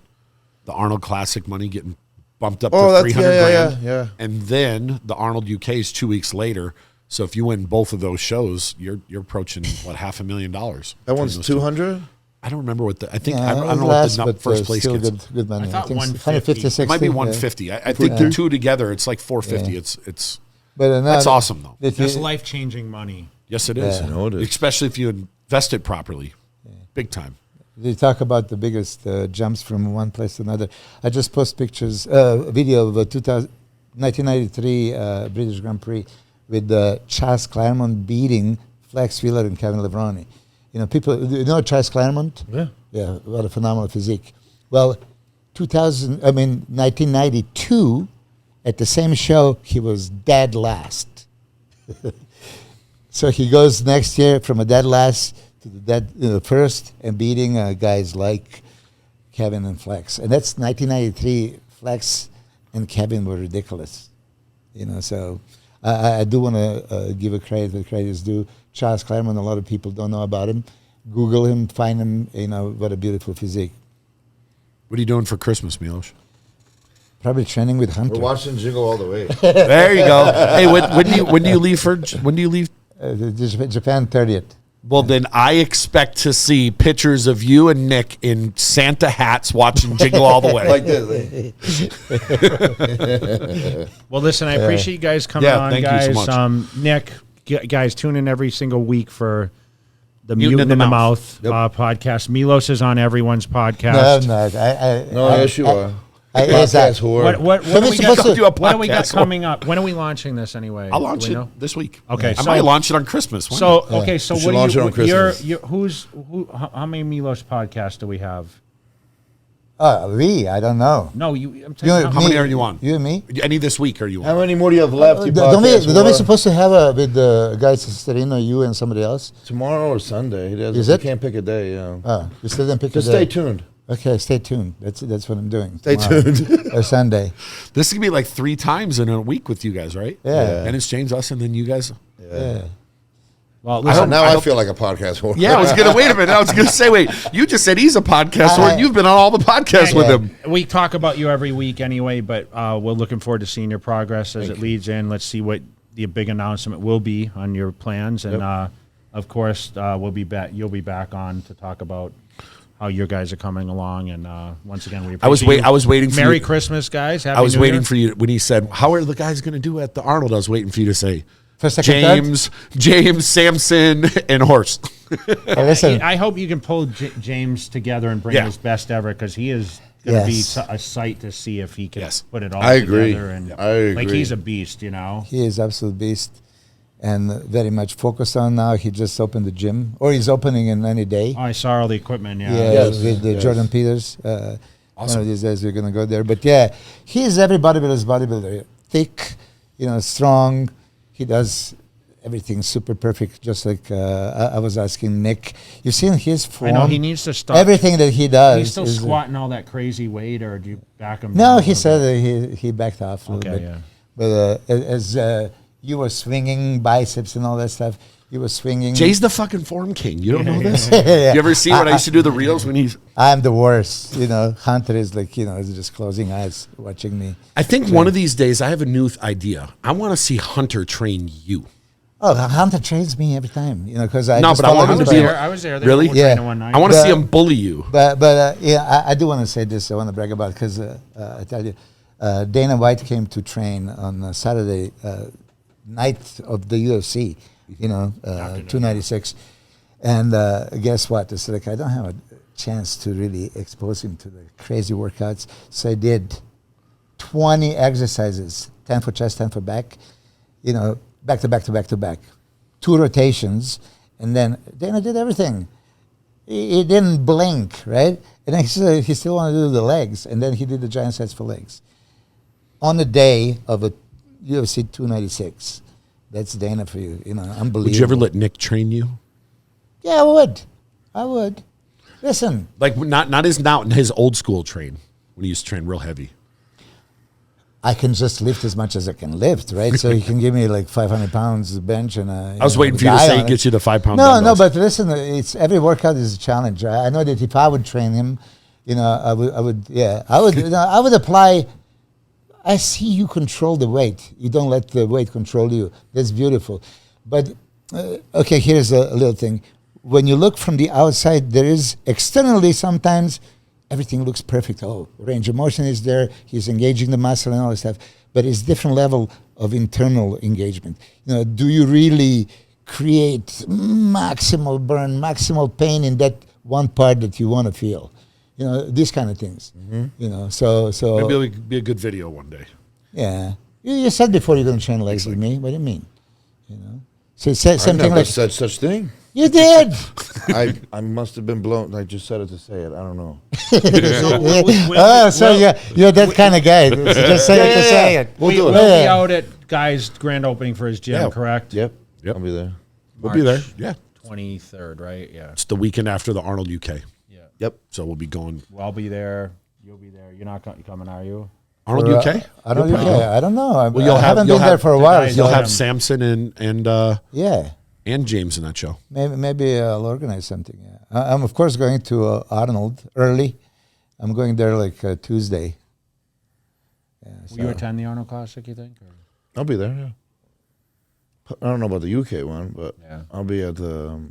the Arnold Classic money getting bumped up to 300 grand. yeah. And then the Arnold UK is 2 weeks later. So if you win both of those shows, you're approaching what, $500,000. That one's 200. I don't remember what the I think Yeah, I don't it know was what last, the but first place still gets. good money. I thought think 150. 150, It might be 60, 150. I think the two together, it's like 450. Yeah. It's But that's awesome though. That's life-changing money. Yes, it is. I know it is. Especially if you invest it properly, big time. They talk about the biggest jumps from one place to another. I just post pictures, video of 1993 British Grand Prix with Chas Claremont beating Flex Wheeler and Kevin Levrone. You know Chas Claremont? Yeah. Yeah, what a phenomenal physique. Well, 1992, at the same show, he was dead last. So he goes next year from a dead last to the dead first and beating guys like Kevin and Flex. And that's 1993. Flex and Kevin were ridiculous. So I do want to give a credit where credit is due. Charles Claremont, a lot of people don't know about him. Google him, find him, what a beautiful physique. What are you doing for Christmas, Milos? Probably training with Hunter. We're watching Jingle All the Way. There you go. Hey, when do you leave Japan 30th. Well, then I expect to see pictures of you and Nick in Santa hats watching Jingle All the Way. Like this. Well, listen, I appreciate you guys coming Yeah, on, thank you guys. so much. Nick, guys, tune in every single week for the Mutant Mutant in in the the Mouth. Mouth podcast. Milos is on everyone's podcast. No, No, yes, you are. yes, Podcast whore. What So do we're we supposed got? to do a What do we got podcast. coming up? When are we launching this anyway? I'll Do launch we it know? this week. Okay, I so- might launch it on Christmas. Why So not? okay, so We should what launch do it on Christmas. how many Milos podcasts do we have? I don't know. No, you. I'm You, telling How many are you on? You and me? Any this week are you How on? many more do you have left? You Don't we podcast supposed to have with the guys Sterino, you and somebody else? tomorrow or Sunday? He doesn't. Is You it? can't pick a day. Yeah. You still didn't pick Just a stay day. tuned. Okay, stay tuned. That's what I'm doing. Stay tomorrow. tuned. Or Sunday. This is gonna be like 3 times in a week with you guys, right? Yeah. And it's James, us, and then you guys. Yeah. Well, So listen, now I feel like a podcast whore. Yeah, I was gonna wait a minute. I was gonna say, wait, you just said he's a podcast, or you've been on all the podcasts with him. we talk about you every week anyway, but we're looking forward to seeing your progress as it leads in. Let's see what the big announcement will be on your plans, and of course, we'll be back. You'll be back on to talk about how your guys are coming along. And once again, we appreciate you. I was waiting for Merry you. Christmas, guys. Happy I was New waiting Year. for you when he said, "How are the guys gonna do at the Arnold?" I was waiting for you to say, First, second, third? James, Samson, and Horst. Hey, listen, I hope you can pull James together and bring Yeah. his best ever, because he is going to Yes. be a sight to see if he can Yes. put it all I agree. together. And I like agree. he's a beast, you know. he is absolute beast and very much focused on now. He just opened the gym, or he's opening in any day. Oh, I saw all the equipment. Yeah. Yes. With the Yes. Jordan Peters. Awesome. One of these days we're going to go there. But yeah, he is every bodybuilder's bodybuilder. Thick, strong. He does everything super perfect, just like I was asking Nick. You've seen his I form. know he needs to stop. Everything that he does. He's still is, squatting all that crazy weight, or do you back him? No, down he a said little that he backed off a little Okay, bit. yeah. But as you were swinging biceps and all that stuff, you were swinging. Jay's the fucking form king. You don't know this? Yeah. You ever see when I used to do the reels when he's? I'm the worst. Hunter is like, is just closing eyes watching me. I think one of these days I have a new idea. I want to see Hunter train you. Oh, Hunter trains me every time, because I No, just but I follow want I him his to was be body. there. I was there. They Really? were Yeah. training one night. I want to But- see him bully you. But I do want to say this. I want to brag about because I tell you, Dana White came to train on Saturday night of the UFC, 296, and guess what? It's like I don't have a chance to really expose him to the crazy workouts, so I did 20 exercises, 10 for chest, 10 for back, back to back to back to back, 2 rotations, and then Dana did everything. He didn't blink, right? And he still wanted to do the legs, and then he did the giant sets for legs. On the day of a UFC 296, that's Dana for you, unbelievable. Would you ever let Nick train you? Yeah, I would. Listen, Like not his old school train when he used to train real heavy. I can just lift as much as I can lift, right? So you can give me like 500 pounds bench and I was waiting for you to say he gets you the 5 pound. No, dumbbells. but listen, it's every workout is a challenge. I know that if I would train him, I would apply. I see you control the weight. You don't let the weight control you. That's beautiful. But okay, here's a little thing. When you look from the outside, there is externally sometimes everything looks perfect. Oh, range of motion is there. He's engaging the muscle and all this stuff. But it's different level of internal engagement. Do you really create maximal burn, maximal pain in that one part that you want to feel? These kind of things. So Maybe it'll be a good video one day. yeah. You said before you're going to train legs with me. What do you mean? So it's I something never like said such thing. you did. I must have been blown. I just said it to say it. I don't know. You're that kind of guy. Just say it to say it. We'll do We'll it. be out at Guy's grand opening for his gym, Yeah. correct? Yep. Yep. I'll be there. We'll be there. March Yeah. 23rd, right? Yeah. It's the weekend after the Arnold UK. Yeah. Yep. So we'll be going. Well, I'll be there. You'll be there. You're not coming, are you? Arnold UK? I don't know. I don't know. you'll I haven't you'll been there for a while. guys- You'll so have Samson yeah. and James in that show. Maybe I'll organize something. Yeah. I'm of course going to Arnold early. I'm going there like Tuesday. Yeah, Will you attend the Arnold Classic, you think? Or? I'll be there. Yeah. I don't know about the UK one, but Yeah. I'll be at the.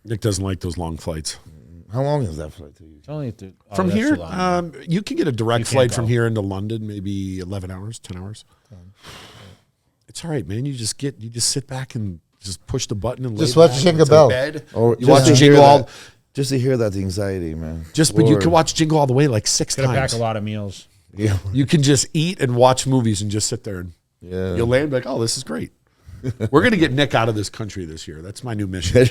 Nick doesn't like those long flights. How long is that flight to UK? It's only From that's here, too long. you can get a direct can't flight from go. here into London, maybe 11 hours, 10 hours. It's all right, man. You just sit back and just push the button and Just lay watch back Jingle into Bell. bed. Or You just watch to hear Jingle all. that- Just to hear that anxiety, man. But you Lord. can watch Jingle all the way like 6 Gonna pack times. a lot of meals. Yeah. You can just eat and watch movies and just sit there and Yeah. you'll land like, oh, this is great. We're gonna get Nick out of this country this year. That's my new mission.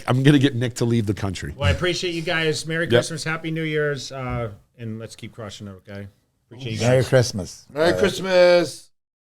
I'm gonna get Nick to leave the country. Well, I appreciate you guys. Merry Christmas, Happy New Year's, and let's keep crushing it. Okay. Appreciate you guys. Merry Christmas. Merry Christmas.